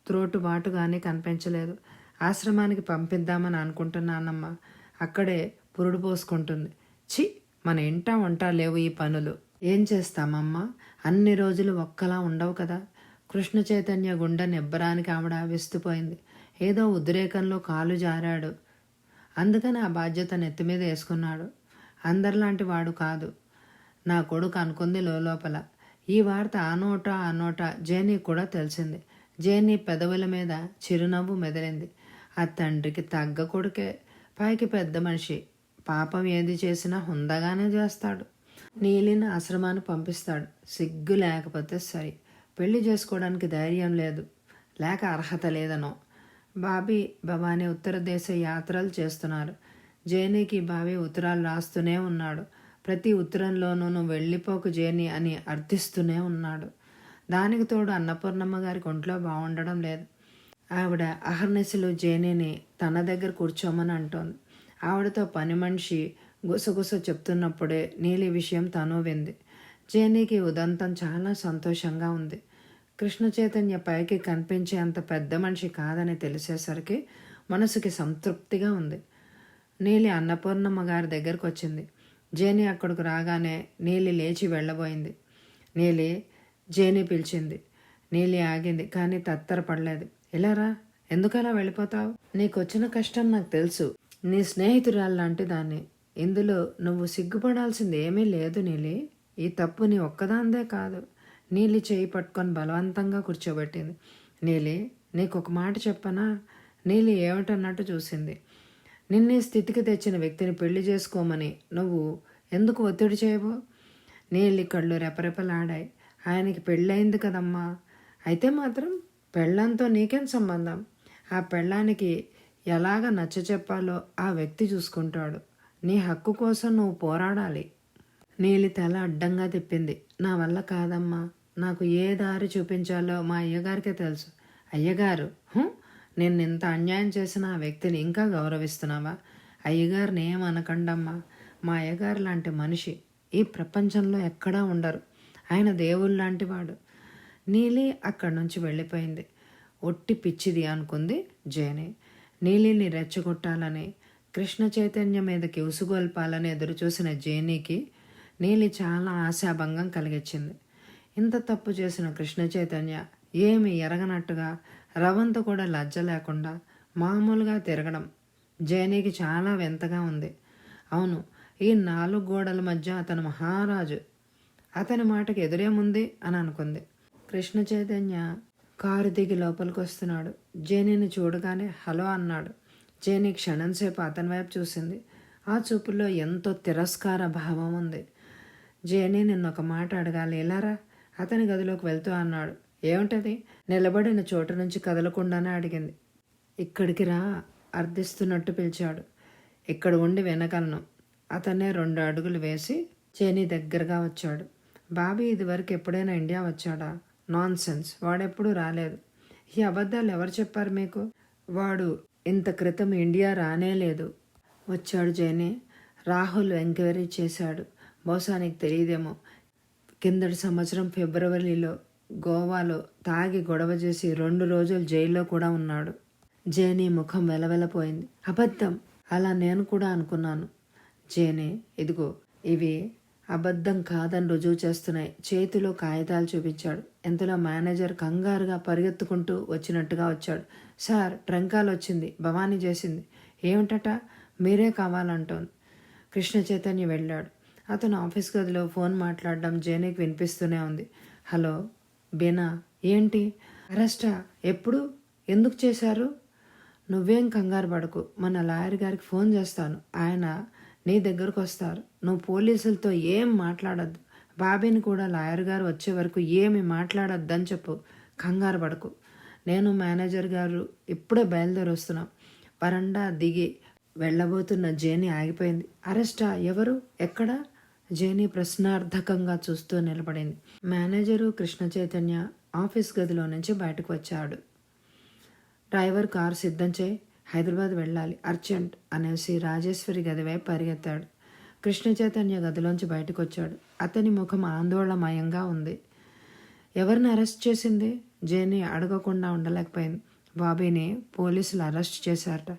త్రోటుబాటు కానీ కనిపించలేదు. ఆశ్రమానికి పంపిద్దామని అనుకుంటున్నానమ్మా, అక్కడే పురుడు పోసుకుంటుంది. చి, మన ఇంటా వంట లేవు ఈ పనులు. ఏం చేస్తామమ్మా, అన్ని రోజులు ఒక్కలా ఉండవు కదా. కృష్ణ చైతన్య గుండె నిబ్బరానికి ఆవిడ విస్తుపోయింది. ఏదో ఉద్రేకంలో కాలు జారాడు, అందుకని ఆ బాధ్యత నెత్తిమీద వేసుకున్నాడు. అందరిలాంటి వాడు కాదు నా కొడుకు అనుకుంది లోపల. ఈ వార్త ఆ నోట జేనీ కూడా తెలిసింది. జేనీ పెదవుల మీద చిరునవ్వు మెదిలింది. ఆ తండ్రికి తగ్గ కొడుకే, పైకి పెద్ద మనిషి. పాపం ఏది చేసినా హుందాగానే చేస్తాడు. నీలిని ఆశ్రమాన్ని పంపిస్తాడు. సిగ్గు లేకపోతే సరి. పెళ్లి చేసుకోవడానికి ధైర్యం లేదు, లేక అర్హత లేదనో. బాబీ భవానీ ఉత్తర దేశ యాత్రలు చేస్తున్నారు. జేనీకి బాబీ ఉత్తరాలు రాస్తూనే ఉన్నాడు. ప్రతి ఉత్తరంలోనూ నువ్వు వెళ్ళిపోకు జేనీ అని అర్థిస్తూనే ఉన్నాడు. దానికి తోడు అన్నపూర్ణమ్మ గారికి ఒంట్లో బాగుండడం లేదు. ఆవిడ అహర్నిశలు జేనీని తన దగ్గర కూర్చోమని అంటోంది. ఆవిడతో పని మనిషి గుసగుస చెప్తున్నప్పుడే నీలి విషయం తను వింది. జేనీకి ఉదంతం చాలా సంతోషంగా ఉంది. కృష్ణ చైతన్య పైకి కనిపించే అంత పెద్ద మనిషి కాదని తెలిసేసరికి మనసుకి సంతృప్తిగా ఉంది. నీలి అన్నపూర్ణమ్మ గారి దగ్గరకు వచ్చింది. జేనీ అక్కడికి రాగానే నీలి లేచి వెళ్ళబోయింది. నీలి, జేనీ పిలిచింది. నీలి ఆగింది, కానీ తత్తరపడలేదు. ఇలా రా, ఎందుకలా వెళ్ళిపోతావు? నీకు వచ్చిన కష్టం నాకు తెలుసు. నీ స్నేహితురాలు లాంటి దాన్ని. ఇందులో నువ్వు సిగ్గుపడాల్సింది ఏమీ లేదు నీలి. ఈ తప్పు నీ ఒక్కదాందే కాదు. నీలి చేయి పట్టుకొని బలవంతంగా కూర్చోబెట్టింది. నీలి, నీకు ఒక మాట చెప్పనా? నీలి ఏమిటన్నట్టు చూసింది. నిన్నే స్థితికి తెచ్చిన వ్యక్తిని పెళ్లి చేసుకోమని నువ్వు ఎందుకు ఒత్తిడి చేయవు? నీలి కళ్ళు రెపరెపలాడాయి. ఆయనకి పెళ్ళయింది కదమ్మా. అయితే మాత్రం పెళ్ళంతో నీకేం సంబంధం? ఆ పెళ్ళానికి ఎలాగ నచ్చ చెప్పాలో ఆ వ్యక్తి చూసుకుంటాడు. నీ హక్కు కోసం నువ్వు పోరాడాలి. నీలి తల అడ్డంగా తిప్పింది. నా వల్ల కాదమ్మా. నాకు ఏ దారి చూపించాలో మా అయ్యగారికే తెలుసు. అయ్యగారు? నేను ఇంత అన్యాయం చేసిన ఆ వ్యక్తిని ఇంకా గౌరవిస్తున్నావా? అయ్యగారిని ఏమనకండమ్మా. మా అయ్యగారు లాంటి మనిషి ఈ ప్రపంచంలో ఎక్కడా ఉండరు. ఆయన దేవుళ్ళ లాంటి వాడు. నీలి అక్కడి నుంచి వెళ్ళిపోయింది. ఒట్టి పిచ్చిది అనుకుంది జేని. నీలిని రెచ్చగొట్టాలని, కృష్ణ చైతన్య మీదకి ఉసుగొల్పాలని ఎదురుచూసిన జేనీకి నీలి చాలా ఆశాభంగం కలిగించింది. ఇంత తప్పు చేసిన కృష్ణ చైతన్య ఏమి ఎరగనట్టుగా రవంత కూడా లజ్జ లేకుండా మామూలుగా తిరగడం జేనీకి చాలా వింతగా ఉంది. అవును, ఈ 4 గోడల మధ్య అతను మహారాజు, అతని మాటకి ఎదురేముంది అని అనుకుంది. కృష్ణ చైతన్య కారు దిగి లోపలికి వస్తున్నాడు. జేనీని చూడగానే హలో అన్నాడు. జేనీ క్షణంసేపు అతని వైపు చూసింది. ఆ చూపుల్లో ఎంతో తిరస్కార భావం ఉంది. జేనీ నిన్నొక మాట అడగాలి, ఎలారా? అతని గదిలోకి వెళ్తూ అన్నాడు. ఏమిటది? నిలబడిన చోటు నుంచి కదలకుండానే అడిగింది. ఇక్కడికి రా అర్థిస్తున్నట్టు పిలిచాడు. ఇక్కడ ఉండి వినగలను. అతనే 2 అడుగులు వేసి జేనీ దగ్గరగా వచ్చాడు. బాబీ ఇదివరకు ఎప్పుడైనా ఇండియా వచ్చాడా? నాన్ సెన్స్, వాడెప్పుడు రాలేదు. ఈ అబద్ధాలు ఎవరు చెప్పారు మీకు? వాడు ఇంత క్రితం ఇండియా రానే లేదు. వచ్చాడు జేనీ. రాహుల్ ఎంక్వైరీ చేశాడు. బహుశా నీకు తెలియదేమో, కిందటి సంవత్సరం ఫిబ్రవరిలో గోవాలో తాగి గొడవ చేసి 2 రోజులు జైల్లో కూడా ఉన్నాడు. జేనీ ముఖం వెలవెలపోయింది. అబద్ధం! అలా నేను కూడా అనుకున్నాను. జేనీ, ఇదిగో ఇవి అబద్ధం కాదని రుజువు చేస్తున్నాయి. చేతిలో కాగితాలు చూపించాడు. ఇంతలో మేనేజర్ కంగారుగా పరిగెత్తుకుంటూ వచ్చినట్టుగా వచ్చాడు. సార్, ట్రంకాలు వచ్చింది, భవానీ చేసింది. ఏమిటట? మీరే కావాలంటోంది. కృష్ణ చైతన్య వెళ్ళాడు. అతను ఆఫీస్ గదిలో ఫోన్ మాట్లాడడం జేనీకి వినిపిస్తూనే ఉంది. హలో బీనా, ఏంటి అరెస్టా? ఎప్పుడు? ఎందుకు చేశారు? నువ్వేం కంగారు పడకు, మన లాయర్ గారికి ఫోన్ చేస్తాను, ఆయన నీ దగ్గరకు వస్తారు. నువ్వు పోలీసులతో ఏం మాట్లాడద్దు. బాబీని కూడా లాయర్ గారు వచ్చే వరకు ఏమి మాట్లాడొద్దని చెప్పు. కంగారు పడకు. నేను మేనేజర్ గారు ఇప్పుడే బయలుదేరి వస్తున్నాం. వరండా దిగి వెళ్ళబోతున్న జేనీ ఆగిపోయింది. అరెస్టా? ఎవరు? ఎక్కడ? జేనీ ప్రశ్నార్థకంగా చూస్తూ నిలబడింది. మేనేజరు కృష్ణ చైతన్య ఆఫీస్ గదిలో నుంచి బయటకు వచ్చాడు. డ్రైవర్ కారు సిద్ధం చేయి, హైదరాబాద్ వెళ్ళాలి, అర్జెంట్ అనేసి రాజేశ్వరి గది వైపు పరిగెత్తాడు. కృష్ణ చైతన్య గదిలోంచి బయటకు వచ్చాడు. అతని ముఖం ఆందోళనమయంగా ఉంది. ఎవరిని అరెస్ట్ చేసింది? జేనీ అడగకుండా ఉండలేకపోయింది. బాబీని పోలీసులు అరెస్ట్ చేశారట.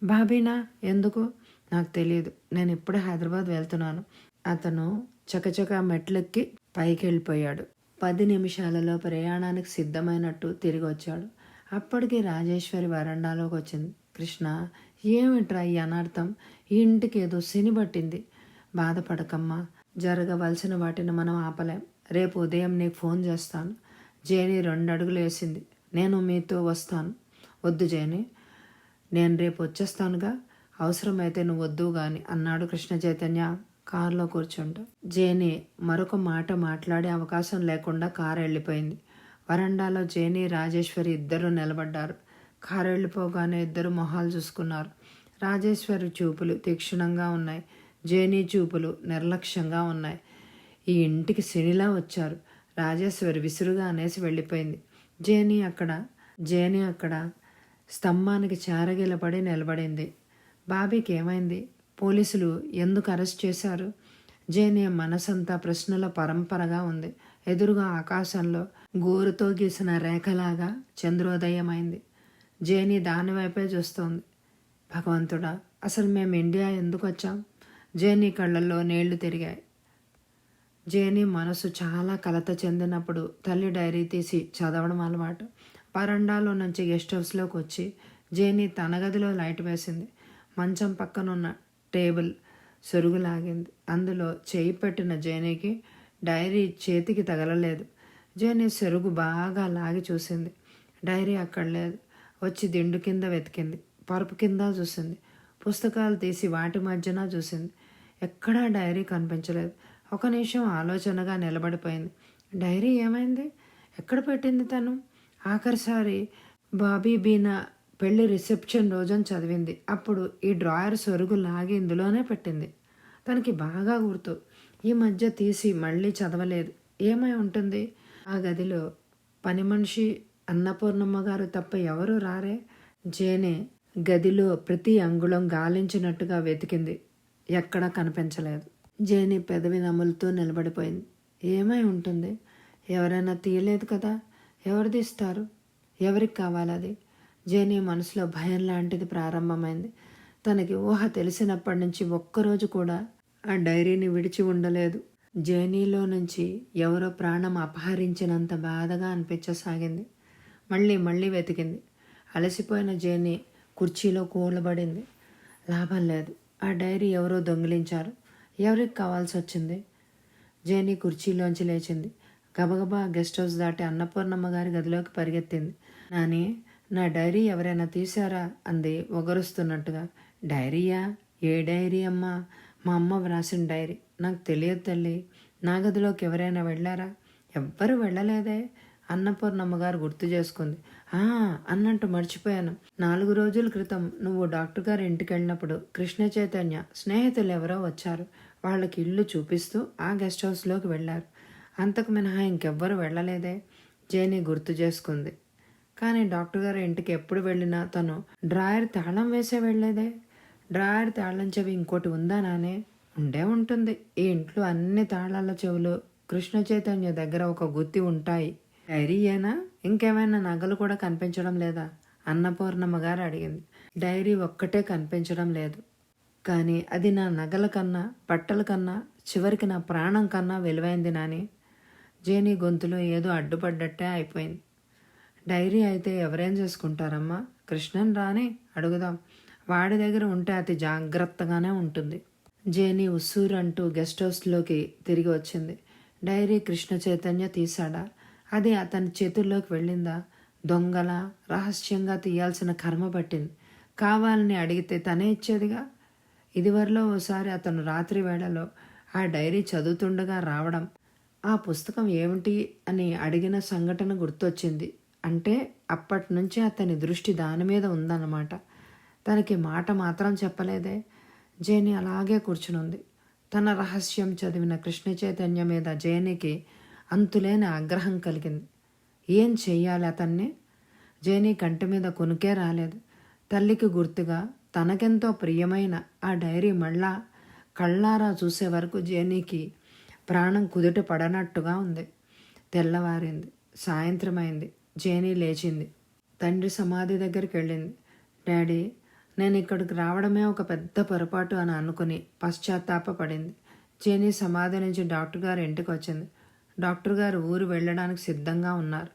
బాబీనా? ఎందుకు? నాకు తెలియదు. నేను ఇప్పుడే హైదరాబాద్ వెళ్తున్నాను. అతను చకచకా మెట్లెక్కి పైకి వెళ్ళిపోయాడు. 10 నిమిషాలలో ప్రయాణానికి సిద్ధమైనట్టు తిరిగి వచ్చాడు. అప్పటికి రాజేశ్వరి వరండాలోకి వచ్చింది. కృష్ణ, ఏమిట్రా ఈ అనర్థం? ఈ ఇంటికి ఏదో శని పట్టింది. బాధపడకమ్మా, జరగవలసిన వాటిని మనం ఆపలేం. రేపు ఉదయం నీకు ఫోన్ చేస్తాను. జేనీ 2 అడుగులు వేసింది. నేను మీతో వస్తాను. వద్దు జేనీ, నేను రేపు వచ్చేస్తానుగా, అవసరమైతే నువ్వు వద్దు గాని అన్నాడు కృష్ణ చైతన్య కారులో కూర్చుంటూ. జేనీ మరొక మాట మాట్లాడే అవకాశం లేకుండా కారు వెళ్ళిపోయింది. వరండాలో జేనీ రాజేశ్వరి ఇద్దరు నిలబడ్డారు. కారు వెళ్ళిపోగానే ఇద్దరు మొహాలు చూసుకున్నారు. రాజేశ్వరి చూపులు తీక్షణంగా ఉన్నాయి. జేనీ చూపులు నిర్లక్ష్యంగా ఉన్నాయి. ఈ ఇంటికి శనిలా వచ్చారు. రాజేశ్వరి విసురుగా అనేసి వెళ్ళిపోయింది. జేనీ అక్కడ స్తంభానికి చారగిలపడి నిలబడింది. బాబీకి ఏమైంది? పోలీసులు ఎందుకు అరెస్ట్ చేశారు? జేనీ మనసంతా ప్రశ్నల పరంపరగా ఉంది. ఎదురుగా ఆకాశంలో గోరుతో గీసిన రేఖలాగా చంద్రోదయమైంది. జేనీ దానివైపే చూస్తోంది. భగవంతుడా, అసలు మేము ఇండియా ఎందుకు వచ్చాం? జేనీ కళ్ళల్లో నీళ్లు తిరిగాయి. జేనీ మనసు చాలా కలత చెందినప్పుడు తల్లి డైరీ తీసి చదవడం అలవాటు. వరండాలో నుంచి గెస్ట్ హౌస్లోకి వచ్చి జేనీ తన గదిలో లైట్ వేసింది. మంచం పక్కనున్న టేబుల్ సొరుగులాగింది. అందులో చేయి పెట్టిన జేనీకి డైరీ చేతికి తగలలేదు. జేనీ సొరుగు బాగా లాగి చూసింది. డైరీ అక్కడ లేదు. వచ్చి దిండు కింద వెతికింది. పరుపు కింద చూసింది. పుస్తకాలు తీసి వాటి మధ్యన చూసింది. ఎక్కడా డైరీ కనిపించలేదు. ఒక నిమిషం ఆలోచనగా నిలబడిపోయింది. డైరీ ఏమైంది? ఎక్కడ పెట్టింది తను? ఆఖరిసారి బాబీ బీనా పెళ్లి రిసెప్షన్ రోజని చదివింది. అప్పుడు ఈ డ్రాయర్ సొరుగు లాగి ఇందులోనే పెట్టింది. తనకి బాగా గుర్తు. ఈ మధ్య తీసి మళ్ళీ చదవలేదు. ఏమై ఉంటుంది? ఆ గదిలో పని మనిషి అన్నపూర్ణమ్మ గారు తప్ప ఎవరూ రారే. జేనే గదిలో ప్రతి అంగుళం గాలించినట్టుగా వెతికింది. ఎక్కడా కనిపించలేదు. జేనీ పెదవి నములుతూ నిలబడిపోయింది. ఏమై ఉంటుంది? ఎవరైనా తీయలేదు కదా? ఎవరిది ఇస్తారు? ఎవరికి కావాలి అది? జేనీ మనసులో భయం లాంటిది ప్రారంభమైంది. తనకి ఊహ తెలిసినప్పటి నుంచి ఒక్కరోజు కూడా ఆ డైరీని విడిచి ఉండలేదు. జేనీలో నుంచి ఎవరో ప్రాణం అపహరించినంత బాధగా అనిపించసాగింది. మళ్ళీ వెతికింది. అలసిపోయిన జేనీ కుర్చీలో కూలబడింది. లాభం లేదు. ఆ డైరీ ఎవరో దొంగిలించారు. ఎవరికి కావాల్సి వచ్చింది? జేనీ కుర్చీలోంచి లేచింది. గబగబా గెస్ట్ హౌస్ దాటి అన్నపూర్ణమ్మ గారి గదిలోకి పరిగెత్తింది. నాని, నా డైరీ ఎవరైనా తీశారా అంది ఒగరుస్తున్నట్టుగా. డైరీయా? ఏ డైరీ అమ్మా? మా అమ్మ వ్రాసిన డైరీ. నాకు తెలియదు తల్లి. నా గదిలోకి ఎవరైనా వెళ్ళారా? ఎవ్వరూ వెళ్ళలేదే అన్నపూర్ణమ్మ గారు గుర్తు చేసుకుంది. అన్నట్టు మర్చిపోయాను. 4 రోజుల క్రితం నువ్వు డాక్టర్ గారి ఇంటికి వెళ్ళినప్పుడు కృష్ణ చైతన్య స్నేహితులు ఎవరో వచ్చారు. వాళ్ళకి ఇల్లు చూపిస్తూ ఆ గెస్ట్ హౌస్లోకి వెళ్ళారు. అంతకు మినహా ఇంకెవ్వరూ వెళ్ళలేదే జేనీ గుర్తు చేసుకుంది. కానీ డాక్టర్ గారి ఇంటికి ఎప్పుడు వెళ్ళినా తను డ్రాయర్ తాళం వేసే వెళ్ళేదే. డ్రాయర్ తాళం చెవి ఇంకోటి ఉందా నానే? ఉండే ఉంటుంది. ఈ ఇంట్లో అన్ని తాళాల చెవులు కృష్ణ చైతన్య దగ్గర ఒక గుత్తి ఉంటాయి. డైరీయేనా? ఇంకేమైనా నగలు కూడా కనిపించడం లేదా? అన్నపూర్ణమ్మ గారు అడిగింది. డైరీ ఒక్కటే కనిపించడం లేదు. కానీ అది నా నగల కన్నా, బట్టల కన్నా, చివరికి నా ప్రాణం కన్నా విలువైంది నాని. జేనీ గొంతులో ఏదో అడ్డుపడ్డట్టే అయిపోయింది. డైరీ అయితే ఎవరేం చేసుకుంటారమ్మా? కృష్ణన్ రాని అడుగుదాం. వాడి దగ్గర ఉంటే అతి జాగ్రత్తగానే ఉంటుంది. జేనీ ఉస్సూరంటూ గెస్ట్ హౌస్లోకి తిరిగి వచ్చింది. డైరీ కృష్ణ చైతన్య తీశాడా? అది అతని చేతుల్లోకి వెళ్ళిందా? దొంగల రహస్యంగా తీయాల్సిన కర్మ పట్టింది. కావాలని అడిగితే తనే ఇచ్చేదిగా. ఇదివరలో ఓసారి అతను రాత్రి వేళలో ఆ డైరీ చదువుతుండగా రావడం, ఆ పుస్తకం ఏమిటి అని అడిగిన సంఘటన గుర్తొచ్చింది. అంటే అప్పటి నుంచి అతని దృష్టి దాని మీద ఉందన్నమాట. తనకి మాట మాత్రం చెప్పలేదే. జేనీ అలాగే కూర్చునుంది. తన రహస్యం చదివిన కృష్ణ చైతన్య మీద జేనీకి అంతులేని ఆగ్రహం కలిగింది. ఏం చెయ్యాలి అతన్ని? జేనీ కంటి మీద కొనుకే రాలేదు. తల్లికి గుర్తుగా తనకెంతో ప్రియమైన ఆ డైరీ మళ్ళా కళ్ళారా చూసే వరకు జేనీకి ప్రాణం కుదుట పడనట్టుగా ఉంది. తెల్లవారింది. సాయంత్రమైంది. జేనీ లేచింది. తండ్రి సమాధి దగ్గరికి వెళ్ళింది. డాడీ, నేను ఇక్కడికి రావడమే ఒక పెద్ద పొరపాటు అని అనుకుని పశ్చాత్తాపపడింది. జేనీ సమాధి నుంచి డాక్టర్ గారు ఇంటికి వచ్చింది. డాక్టర్ గారు ఊరు వెళ్ళడానికి సిద్ధంగా ఉన్నారు.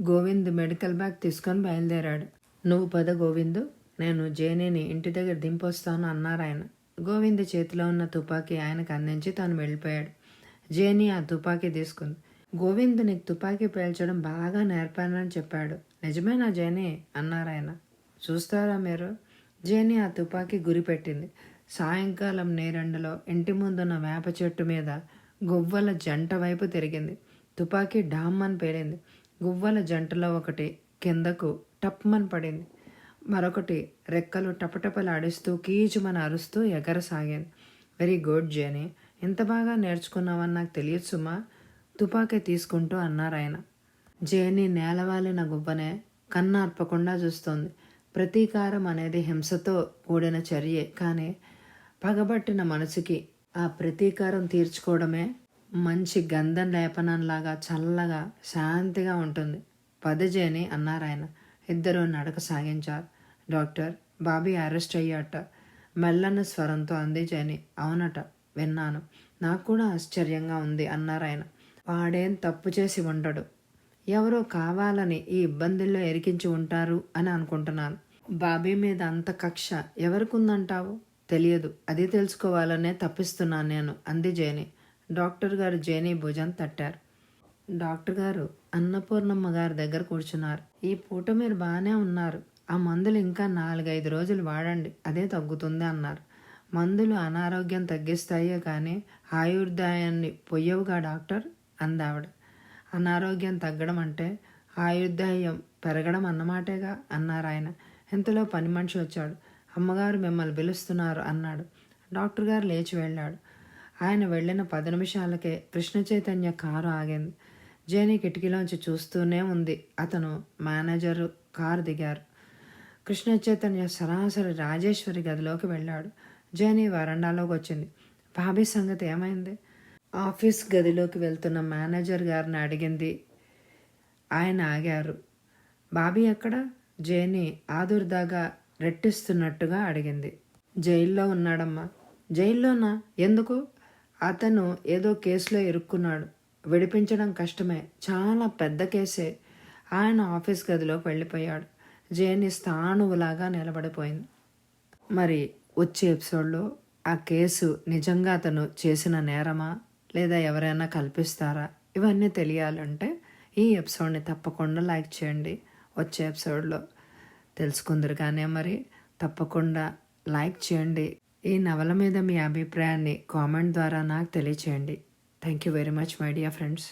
గోవింద్ మెడికల్ బ్యాగ్ తీసుకొని బయలుదేరాడు. నువ్వు పద గోవిందు, నేను జేనీని ఇంటి దగ్గర దింపొస్తాను అన్నారు ఆయన. గోవింద్ చేతిలో ఉన్న తుపాకీ ఆయనకు అందించి తాను వెళ్ళిపోయాడు. జేనీ ఆ తుపాకీ తీసుకుంది. గోవింద్ నీకు తుపాకీ పేల్చడం బాగా నేర్పానని చెప్పాడు. నిజమేనా జేనీ అన్నారు ఆయన. చూస్తారా మీరు? జేనీ ఆ తుపాకీ గురిపెట్టింది. సాయంకాలం నేరెండలో ఇంటి ముందున్న వేప చెట్టు మీద గువ్వల జంట వైపు తిరిగింది. తుపాకీ డామ్మని పేలింది. గువ్వల జంటలో ఒకటి కిందకు టప్మని పడింది. మరొకటి రెక్కలు టపటపలాడిస్తూ కీచుమని అరుస్తూ ఎగరసాగింది. వెరీ గుడ్ జేనీ, ఎంత బాగా నేర్చుకున్నావని నాకు తెలియదు సుమా, తుపాకీ తీసుకుంటూ అన్నారు ఆయన. జేనీ నేలవాలిన గువ్వనే కన్నార్పకుండా చూస్తోంది. ప్రతీకారం అనేది హింసతో కూడిన చర్యే. కానీ పగబట్టిన మనసుకి ఆ ప్రతీకారం తీర్చుకోవడమే మంచి గంధం లేపనంలాగా చల్లగా శాంతిగా ఉంటుంది. పదజేని అన్నారాయన. ఇద్దరూ నడక సాగించారు. డాక్టర్, బాబీ అరెస్ట్ అయ్యాట మెల్లన్న స్వరంతో అంది జేని. అవునట, విన్నాను. నాకు కూడా ఆశ్చర్యంగా ఉంది అన్నారాయన. వాడేం తప్పు చేసి ఉండడు. ఎవరో కావాలని ఈ ఇబ్బందుల్లో ఎరికించి ఉంటారు అని అనుకుంటున్నాను. బాబీ మీద అంత కక్ష ఎవరికుందంటావు? తెలియదు. అది తెలుసుకోవాలనే తప్పిస్తున్నాను నేను అంది జేని. డాక్టర్ గారు జేని భుజం తట్టారు. డాక్టర్ గారు అన్నపూర్ణమ్మ గారి దగ్గర కూర్చున్నారు. ఈ పూట మీరు బాగానే ఉన్నారు. ఆ మందులు ఇంకా 4-5 రోజులు వాడండి, అదే తగ్గుతుంది అన్నారు. మందులు అనారోగ్యం తగ్గిస్తాయే కానీ ఆయుర్దాయాన్ని పొయ్యవుగా డాక్టర్ అందావిడ. అనారోగ్యం తగ్గడం అంటే ఆయుర్దాయం పెరగడం అన్నమాటేగా అన్నారు ఆయన. ఇంతలో పని మనిషి వచ్చాడు. అమ్మగారు మిమ్మల్ని పిలుస్తున్నారు అన్నాడు. డాక్టర్ గారు లేచి వెళ్ళాడు. ఆయన వెళ్ళిన 10 నిమిషాలకే కృష్ణ చైతన్య కారు ఆగింది. జేనీ కిటికీలోంచి చూస్తూనే ఉంది. అతను, మేనేజరు కారు దిగారు. కృష్ణ చైతన్య సరాసరి రాజేశ్వరి గదిలోకి వెళ్ళాడు. జేనీ వరండాలోకి వచ్చింది. బాబీ సంగతి ఏమైంది? ఆఫీస్ గదిలోకి వెళ్తున్న మేనేజర్ గారిని అడిగింది. ఆయన ఆగారు. బాబీ ఎక్కడ? జేని ఆదుర్దాగా రెట్టిస్తున్నట్టుగా అడిగింది. జైల్లో ఉన్నాడమ్మా. జైల్లోనా? ఎందుకు? అతను ఏదో కేసులో ఇరుక్కున్నాడు. విడిపించడం కష్టమే, చాలా పెద్ద కేసే. ఆయన ఆఫీస్ గదిలోకి వెళ్ళిపోయాడు. జేని స్థాణువులాగా నిలబడిపోయింది. మరి వచ్చే ఎపిసోడ్లో ఆ కేసు నిజంగా అతను చేసిన నేరమా లేదా ఎవరైనా కల్పిస్తారా? ఇవన్నీ తెలియాలంటే ఈ ఎపిసోడ్ని తప్పకుండా లైక్ చేయండి. వచ్చే ఎపిసోడ్లో తెలుసుకుందరు. కానీ మరి తప్పకుండా లైక్ చేయండి. ఈ నవల మీద మీ అభిప్రాయాన్ని కామెంట్ ద్వారా నాకు తెలియచేయండి. Thank you very much my dear friends.